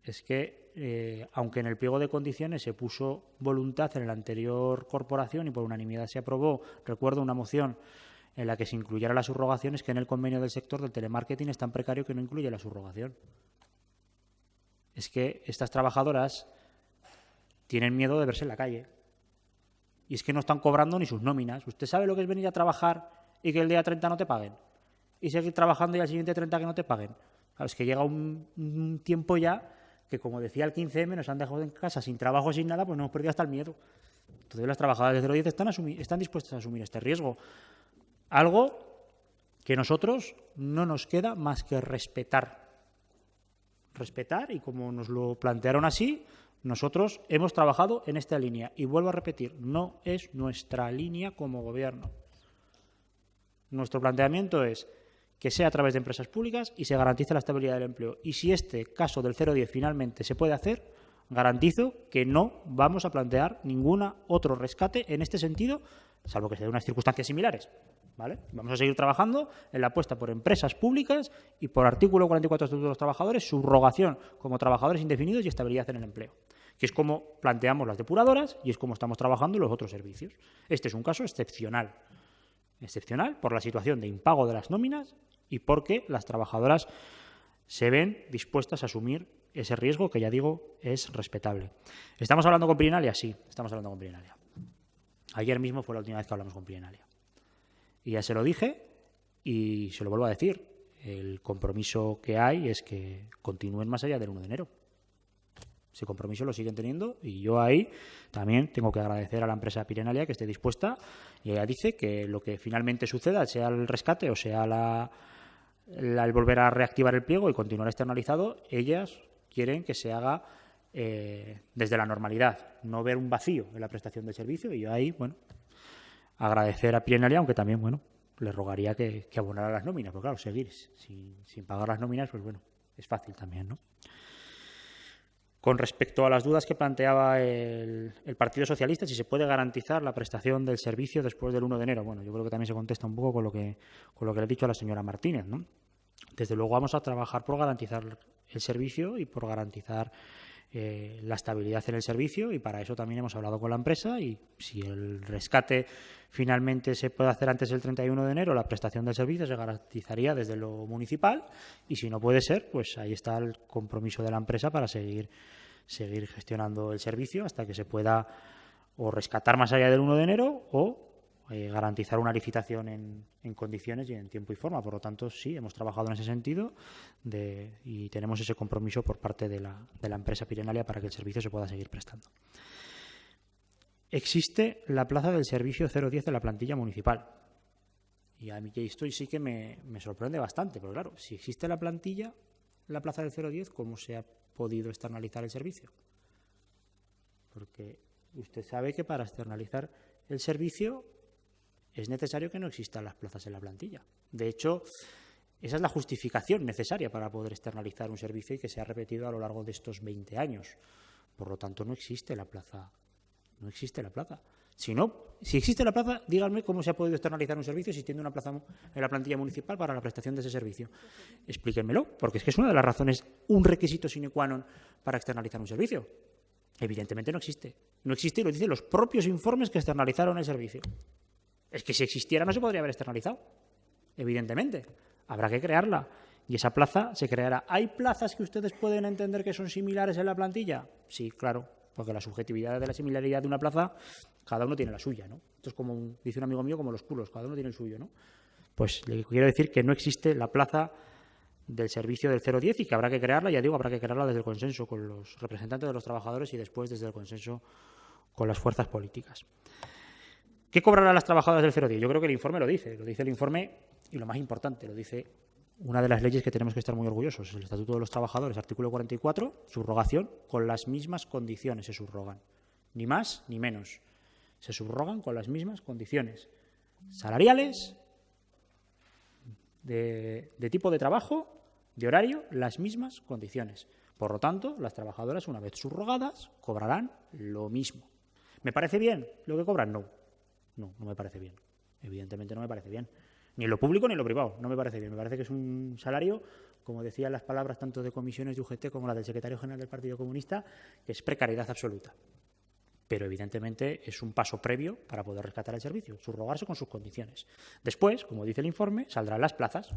Es que, aunque en el pliego de condiciones se puso voluntad en la anterior corporación y por unanimidad se aprobó, recuerdo una moción en la que se incluyera la subrogación, es que en el convenio del sector del telemarketing es tan precario que no incluye la subrogación. Es que estas trabajadoras tienen miedo de verse en la calle. Y es que no están cobrando ni sus nóminas. ¿Usted sabe lo que es venir a trabajar y que el día 30 no te paguen? Y seguir trabajando y al siguiente 30 que no te paguen. Claro, es que llega un tiempo ya que, como decía el 15M, nos han dejado en casa sin trabajo, sin nada, pues nos hemos perdido hasta el miedo. Entonces las trabajadoras de 010 están dispuestas a asumir este riesgo. Algo que nosotros no nos queda más que respetar. Respetar, y como nos lo plantearon así, nosotros hemos trabajado en esta línea y vuelvo a repetir, no es nuestra línea como gobierno. Nuestro planteamiento es que sea a través de empresas públicas y se garantice la estabilidad del empleo. Y si este caso del 010 finalmente se puede hacer, garantizo que no vamos a plantear ningún otro rescate en este sentido, salvo que se den unas circunstancias similares. ¿Vale? Vamos a seguir trabajando en la apuesta por empresas públicas y por artículo 44 del Estatuto de los Trabajadores, subrogación como trabajadores indefinidos y estabilidad en el empleo, que es como planteamos las depuradoras y es como estamos trabajando en los otros servicios. Este es un caso excepcional por la situación de impago de las nóminas y porque las trabajadoras se ven dispuestas a asumir ese riesgo que, ya digo, es respetable. ¿Estamos hablando con Pirinalia? Sí, estamos hablando con Pirinalia. Ayer mismo fue la última vez que hablamos con Pirinalia. Y ya se lo dije y se lo vuelvo a decir. El compromiso que hay es que continúen más allá del 1 de enero. Ese compromiso lo siguen teniendo y yo ahí también tengo que agradecer a la empresa Pirinalia que esté dispuesta, y ella dice que lo que finalmente suceda, sea el rescate o sea el volver a reactivar el pliego y continuar externalizado, ellas quieren que se haga desde la normalidad, no ver un vacío en la prestación del servicio, y yo ahí, bueno, agradecer a Pirinalia, aunque también, bueno, le rogaría que abonara las nóminas, porque claro, seguir sin pagar las nóminas, pues bueno, es fácil también, ¿no? Con respecto a las dudas que planteaba el Partido Socialista, si se puede garantizar la prestación del servicio después del 1 de enero. Bueno, yo creo que también se contesta un poco con lo que le he dicho a la señora Martínez, ¿no? Desde luego vamos a trabajar por garantizar el servicio y por garantizar la estabilidad en el servicio, y para eso también hemos hablado con la empresa, y si el rescate finalmente se puede hacer antes del 31 de enero, la prestación del servicio se garantizaría desde lo municipal, y si no puede ser, pues ahí está el compromiso de la empresa para seguir gestionando el servicio hasta que se pueda o rescatar más allá del 1 de enero o garantizar una licitación en condiciones y en tiempo y forma. Por lo tanto, sí, hemos trabajado en ese sentido y tenemos ese compromiso por parte de la empresa Pirenalia para que el servicio se pueda seguir prestando. Existe la plaza del servicio 010 de la plantilla municipal. Y a mí esto sí que me sorprende bastante, porque claro, si existe la plantilla, la plaza del 010, ¿cómo se ha podido externalizar el servicio? Porque usted sabe que para externalizar el servicio es necesario que no existan las plazas en la plantilla. De hecho, esa es la justificación necesaria para poder externalizar un servicio y que se ha repetido a lo largo de estos 20 años. Por lo tanto, no existe la plaza. No existe la plaza. Si existe la plaza, díganme cómo se ha podido externalizar un servicio existiendo una plaza en la plantilla municipal para la prestación de ese servicio. Explíquenmelo, porque es que es una de las razones, un requisito sine qua non para externalizar un servicio. Evidentemente no existe. No existe y lo dicen los propios informes que externalizaron el servicio. Es que si existiera no se podría haber externalizado. Evidentemente. Habrá que crearla. Y esa plaza se creará. ¿Hay plazas que ustedes pueden entender que son similares en la plantilla? Sí, claro. Porque la subjetividad de la similaridad de una plaza, cada uno tiene la suya, ¿no? Esto es como, dice un amigo mío, como los culos, cada uno tiene el suyo, ¿no? Pues le quiero decir que no existe la plaza del servicio del 010 y que habrá que crearla, ya digo, habrá que crearla desde el consenso con los representantes de los trabajadores y después desde el consenso con las fuerzas políticas. ¿Qué cobrarán las trabajadoras del 010? Yo creo que el informe lo dice el informe y lo más importante, lo dice una de las leyes que tenemos que estar muy orgullosos, el Estatuto de los Trabajadores, artículo 44, subrogación, con las mismas condiciones se subrogan, ni más ni menos. Se subrogan con las mismas condiciones salariales, de tipo de trabajo, de horario, las mismas condiciones. Por lo tanto, las trabajadoras, una vez subrogadas, cobrarán lo mismo. ¿Me parece bien lo que cobran? No, no me parece bien. Evidentemente no me parece bien. Ni en lo público ni en lo privado, no me parece bien. Me parece que es un salario, como decían las palabras tanto de comisiones de UGT como la del secretario general del Partido Comunista, que es precariedad absoluta. Pero evidentemente es un paso previo para poder rescatar el servicio, subrogarse con sus condiciones. Después, como dice el informe, saldrán las plazas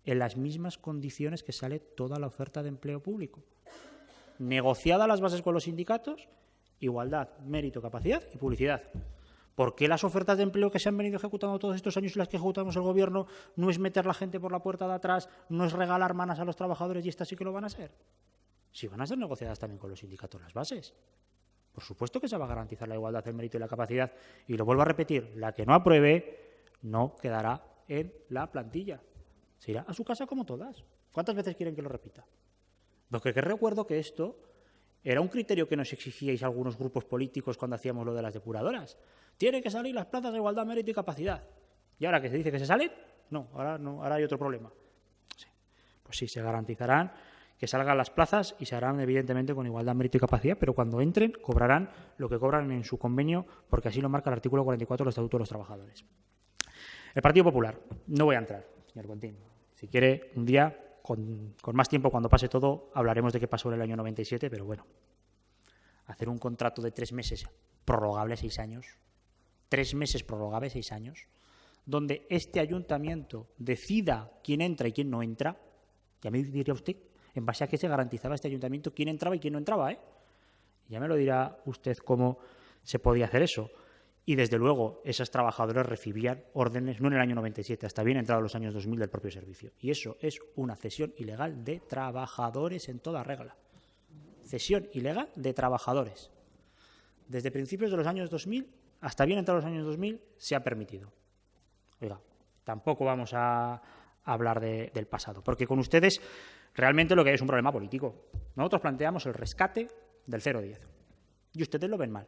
en las mismas condiciones que sale toda la oferta de empleo público. Negociada las bases con los sindicatos, igualdad, mérito, capacidad y publicidad. ¿Por qué las ofertas de empleo que se han venido ejecutando todos estos años y las que ejecutamos el Gobierno no es meter la gente por la puerta de atrás, no es regalar manas a los trabajadores y estas sí que lo van a ser? Si van a ser negociadas también con los sindicatos las bases. Por supuesto que se va a garantizar la igualdad, el mérito y la capacidad. Y lo vuelvo a repetir, la que no apruebe no quedará en la plantilla. Se irá a su casa como todas. ¿Cuántas veces quieren que lo repita? Porque recuerdo que esto era un criterio que nos exigíais algunos grupos políticos cuando hacíamos lo de las depuradoras. Tienen que salir las plazas de igualdad, mérito y capacidad. ¿Y ahora que se dice que se salen? No, ahora hay otro problema. Sí. Pues sí, se garantizarán que salgan las plazas y se harán evidentemente con igualdad, mérito y capacidad, pero cuando entren cobrarán lo que cobran en su convenio, porque así lo marca el artículo 44 del Estatuto de los Trabajadores. El Partido Popular, no voy a entrar, señor Contín. Si quiere, un día, con más tiempo, cuando pase todo, hablaremos de qué pasó en el año 97, pero bueno, hacer un contrato de 3 meses prorrogable 6 años, 3 meses prorrogable 6 años, donde este ayuntamiento decida quién entra y quién no entra, ya me diría usted, en base a qué se garantizaba este ayuntamiento quién entraba y quién no entraba, ¿eh? Ya me lo dirá usted cómo se podía hacer eso. Y desde luego, esas trabajadoras recibían órdenes, no en el año 97, hasta bien entrados los años 2000 del propio servicio. Y eso es una cesión ilegal de trabajadores en toda regla. Cesión ilegal de trabajadores. Desde principios de los años 2000 hasta bien entrados los años 2000 se ha permitido. Oiga, tampoco vamos a hablar del pasado, porque con ustedes realmente lo que hay es un problema político. Nosotros planteamos el rescate del 010 y ustedes lo ven mal.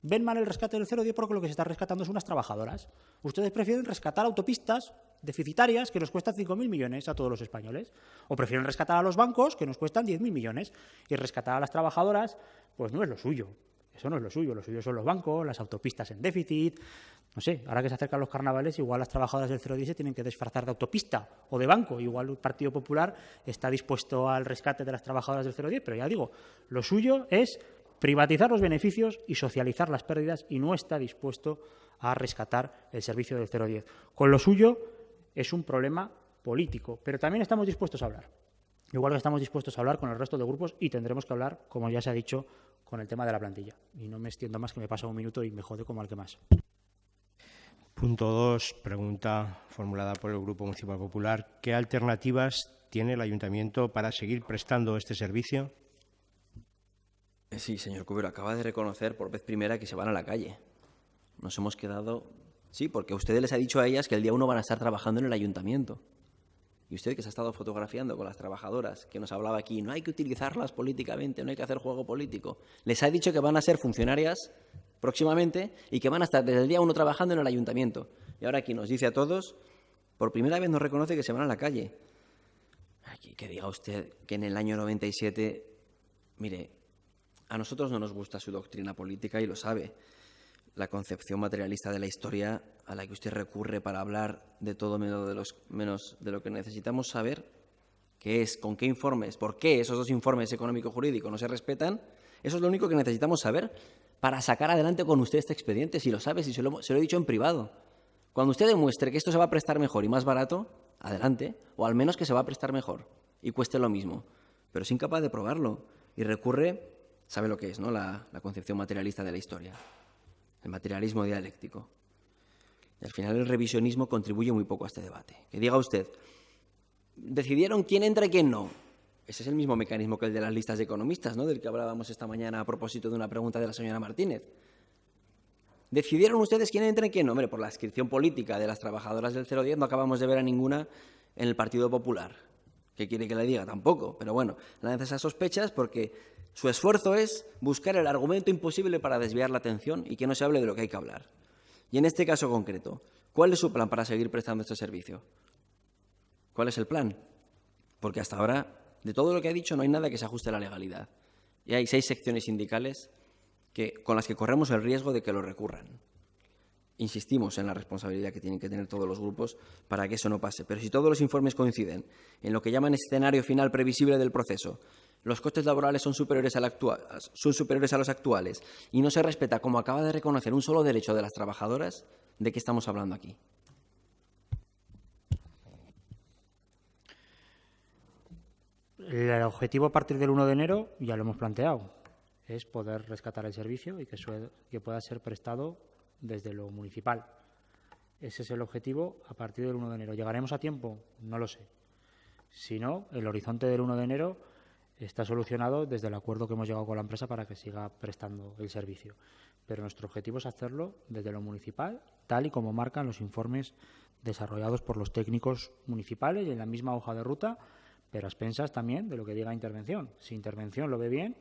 Ven mal el rescate del 010 porque lo que se está rescatando son unas trabajadoras. Ustedes prefieren rescatar autopistas deficitarias que nos cuestan 5.000 millones a todos los españoles. O prefieren rescatar a los bancos que nos cuestan 10.000 millones. Y rescatar a las trabajadoras, pues no es lo suyo. Eso no es lo suyo son los bancos, las autopistas en déficit. No sé, ahora que se acercan los carnavales, igual las trabajadoras del 010 se tienen que disfrazar de autopista o de banco. Igual el Partido Popular está dispuesto al rescate de las trabajadoras del 010, pero ya digo, lo suyo es privatizar los beneficios y socializar las pérdidas y no está dispuesto a rescatar el servicio del 010. Con lo suyo es un problema político, pero también estamos dispuestos a hablar. Igual que estamos dispuestos a hablar con el resto de grupos y tendremos que hablar, como ya se ha dicho, con el tema de la plantilla. Y no me extiendo más, que me pasa un minuto y me jode como al que más. Punto 2, pregunta formulada por el Grupo Municipal Popular. ¿Qué alternativas tiene el Ayuntamiento para seguir prestando este servicio? Sí, señor Cubero, acaba de reconocer por vez primera que se van a la calle. Nos hemos quedado... Sí, porque a ustedes les ha dicho a ellas que el día 1 van a estar trabajando en el ayuntamiento. Y usted, que se ha estado fotografiando con las trabajadoras, que nos hablaba aquí, no hay que utilizarlas políticamente, no hay que hacer juego político, les ha dicho que van a ser funcionarias próximamente y que van a estar desde el día 1 trabajando en el ayuntamiento. Y ahora aquí nos dice a todos, por primera vez nos reconoce que se van a la calle. Aquí, que diga usted que en el año 97, mire, a nosotros no nos gusta su doctrina política y lo sabe. La concepción materialista de la historia a la que usted recurre para hablar de todo menos de lo que necesitamos saber, que es con qué informes, por qué esos 2 informes económico-jurídicos no se respetan, eso es lo único que necesitamos saber para sacar adelante con usted este expediente, si lo sabe, si se lo he dicho en privado. Cuando usted demuestre que esto se va a prestar mejor y más barato, adelante, o al menos que se va a prestar mejor y cueste lo mismo, pero es incapaz de probarlo y recurre, sabe lo que es, ¿no? La concepción materialista de la historia. El materialismo dialéctico. Y al final el revisionismo contribuye muy poco a este debate. Que diga usted, decidieron quién entra y quién no. Ese es el mismo mecanismo que el de las listas de economistas, ¿no? Del que hablábamos esta mañana a propósito de una pregunta de la señora Martínez. ¿Decidieron ustedes quién entra y quién no? Hombre, por la adscripción política de las trabajadoras del 010 no acabamos de ver a ninguna en el Partido Popular. ¿Qué quiere que le diga? Tampoco. Pero bueno, lanza esas sospechas porque su esfuerzo es buscar el argumento imposible para desviar la atención y que no se hable de lo que hay que hablar. Y en este caso concreto, ¿cuál es su plan para seguir prestando este servicio? ¿Cuál es el plan? Porque hasta ahora, de todo lo que ha dicho, no hay nada que se ajuste a la legalidad. Y hay 6 secciones sindicales con las que corremos el riesgo de que lo recurran. Insistimos en la responsabilidad que tienen que tener todos los grupos para que eso no pase. Pero si todos los informes coinciden en lo que llaman escenario final previsible del proceso, los costes laborales son superiores a los actuales y no se respeta, como acaba de reconocer, un solo derecho de las trabajadoras, ¿de qué estamos hablando aquí? El objetivo a partir del 1 de enero, ya lo hemos planteado, es poder rescatar el servicio y que pueda ser prestado desde lo municipal. Ese es el objetivo a partir del 1 de enero. ¿Llegaremos a tiempo? No lo sé. Si no, el horizonte del 1 de enero está solucionado desde el acuerdo que hemos llegado con la empresa para que siga prestando el servicio. Pero nuestro objetivo es hacerlo desde lo municipal, tal y como marcan los informes desarrollados por los técnicos municipales y en la misma hoja de ruta, pero a expensas también de lo que diga Intervención. Si Intervención lo ve bien,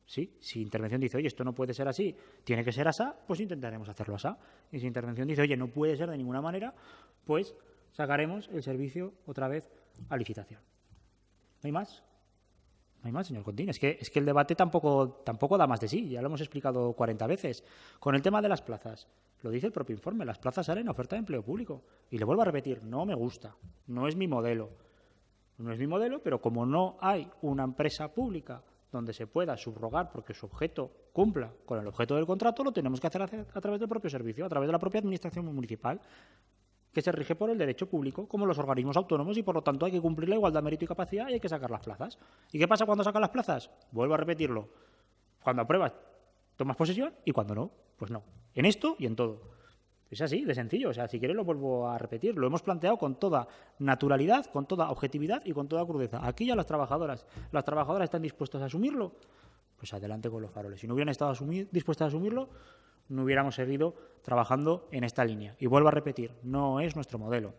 sí. Si Intervención dice, oye, esto no puede ser así, tiene que ser asá, pues intentaremos hacerlo asá. Y si Intervención dice, oye, no puede ser de ninguna manera, pues sacaremos el servicio otra vez a licitación. ¿No hay más? No hay más, señor Contín. Es que el debate tampoco da más de sí. Ya lo hemos explicado 40 veces. Con el tema de las plazas, lo dice el propio informe, las plazas salen a oferta de empleo público. Y le vuelvo a repetir, no me gusta, no es mi modelo. No es mi modelo, pero como no hay una empresa pública donde se pueda subrogar porque su objeto cumpla con el objeto del contrato, lo tenemos que hacer a través del propio servicio, a través de la propia administración municipal, que se rige por el derecho público, como los organismos autónomos, y por lo tanto hay que cumplir la igualdad, mérito y capacidad y hay que sacar las plazas. ¿Y qué pasa cuando sacan las plazas? Vuelvo a repetirlo. Cuando apruebas, tomas posesión y cuando no, pues no. En esto y en todo. Es así, de sencillo. O sea, si quieres lo vuelvo a repetir. Lo hemos planteado con toda naturalidad, con toda objetividad y con toda crudeza. Aquí ya las trabajadoras están dispuestas a asumirlo, pues adelante con los faroles. Si no hubieran estado dispuestas a asumirlo, no hubiéramos seguido trabajando en esta línea. Y vuelvo a repetir, no es nuestro modelo.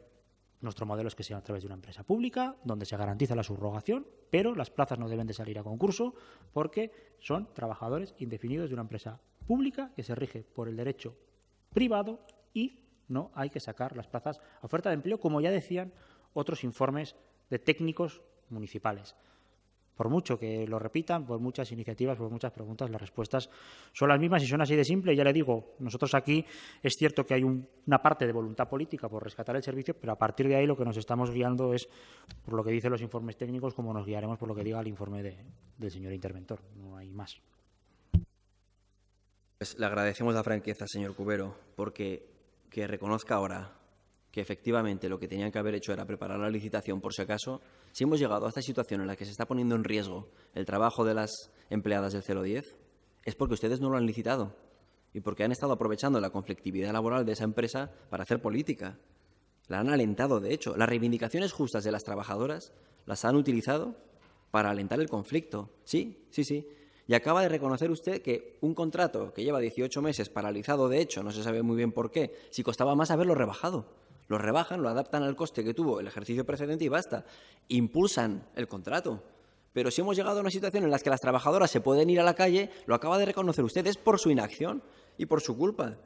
Nuestro modelo es que sea a través de una empresa pública, donde se garantiza la subrogación, pero las plazas no deben de salir a concurso porque son trabajadores indefinidos de una empresa pública que se rige por el derecho privado y no hay que sacar las plazas a oferta de empleo, como ya decían otros informes de técnicos municipales. Por mucho que lo repitan, por muchas iniciativas, por muchas preguntas, las respuestas son las mismas y son así de simple. Ya le digo, nosotros aquí es cierto que hay una parte de voluntad política por rescatar el servicio, pero a partir de ahí lo que nos estamos guiando es por lo que dicen los informes técnicos, como nos guiaremos por lo que diga el informe del señor interventor. No hay más. Pues le agradecemos la franqueza, señor Cubero, porque que reconozca ahora que efectivamente lo que tenían que haber hecho era preparar la licitación por si acaso, si hemos llegado a esta situación en la que se está poniendo en riesgo el trabajo de las empleadas del 010, es porque ustedes no lo han licitado y porque han estado aprovechando la conflictividad laboral de esa empresa para hacer política. La han alentado, de hecho. Las reivindicaciones justas de las trabajadoras las han utilizado para alentar el conflicto. Sí. Y acaba de reconocer usted que un contrato que lleva 18 meses paralizado, de hecho, no se sabe muy bien por qué, si costaba más haberlo rebajado. Lo rebajan, lo adaptan al coste que tuvo el ejercicio precedente y basta. Impulsan el contrato. Pero si hemos llegado a una situación en la que las trabajadoras se pueden ir a la calle, lo acaba de reconocer usted, es por su inacción y por su culpa.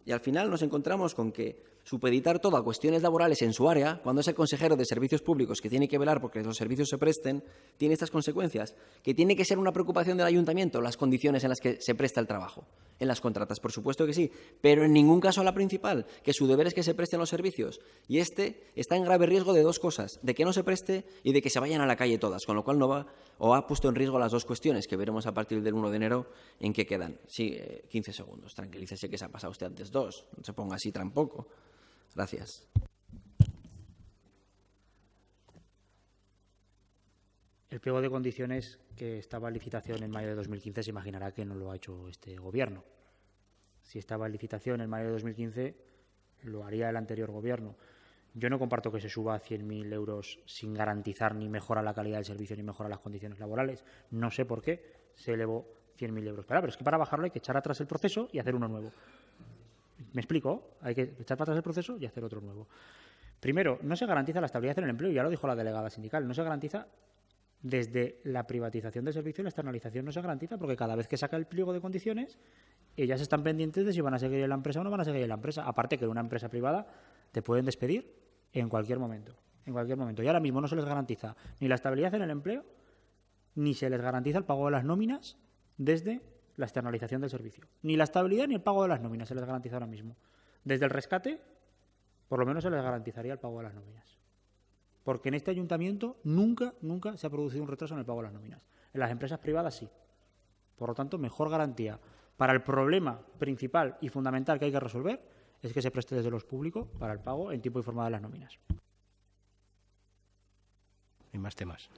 Y al final nos encontramos con que supeditar todo a cuestiones laborales en su área, cuando es el consejero de Servicios Públicos que tiene que velar porque los servicios se presten, tiene estas consecuencias, que tiene que ser una preocupación del ayuntamiento las condiciones en las que se presta el trabajo. En las contratas, por supuesto que sí, pero en ningún caso la principal, que su deber es que se presten los servicios. Y este está en grave riesgo de dos cosas, de que no se preste y de que se vayan a la calle todas, con lo cual no va o ha puesto en riesgo las dos cuestiones que veremos a partir del 1 de enero en qué quedan. Sí, 15 segundos, tranquilícese que se ha pasado usted antes 2, no se ponga así tampoco. Gracias. El pliego de condiciones que estaba en licitación en mayo de 2015 se imaginará que no lo ha hecho este Gobierno. Si estaba en licitación en mayo de 2015, lo haría el anterior Gobierno. Yo no comparto que se suba a 100.000 euros sin garantizar ni mejora la calidad del servicio ni mejora las condiciones laborales. No sé por qué se elevó 100.000 euros. Pero es que para bajarlo hay que echar atrás el proceso y hacer uno nuevo. ¿Me explico? Hay que echar para atrás el proceso y hacer otro nuevo. Primero, no se garantiza la estabilidad en el empleo, ya lo dijo la delegada sindical, no se garantiza desde la privatización del servicio y la externalización no se garantiza porque cada vez que saca el pliego de condiciones, ellas están pendientes de si van a seguir en la empresa o no van a seguir en la empresa. Aparte que en una empresa privada te pueden despedir en cualquier momento. En cualquier momento. Y ahora mismo no se les garantiza ni la estabilidad en el empleo, ni se les garantiza el pago de las nóminas desde la externalización del servicio. Ni la estabilidad ni el pago de las nóminas se les garantiza ahora mismo. Desde el rescate, por lo menos se les garantizaría el pago de las nóminas. Porque en este ayuntamiento nunca se ha producido un retraso en el pago de las nóminas. En las empresas privadas sí. Por lo tanto, mejor garantía para el problema principal y fundamental que hay que resolver es que se preste desde los públicos para el pago en tiempo y forma de las nóminas. Hay más temas.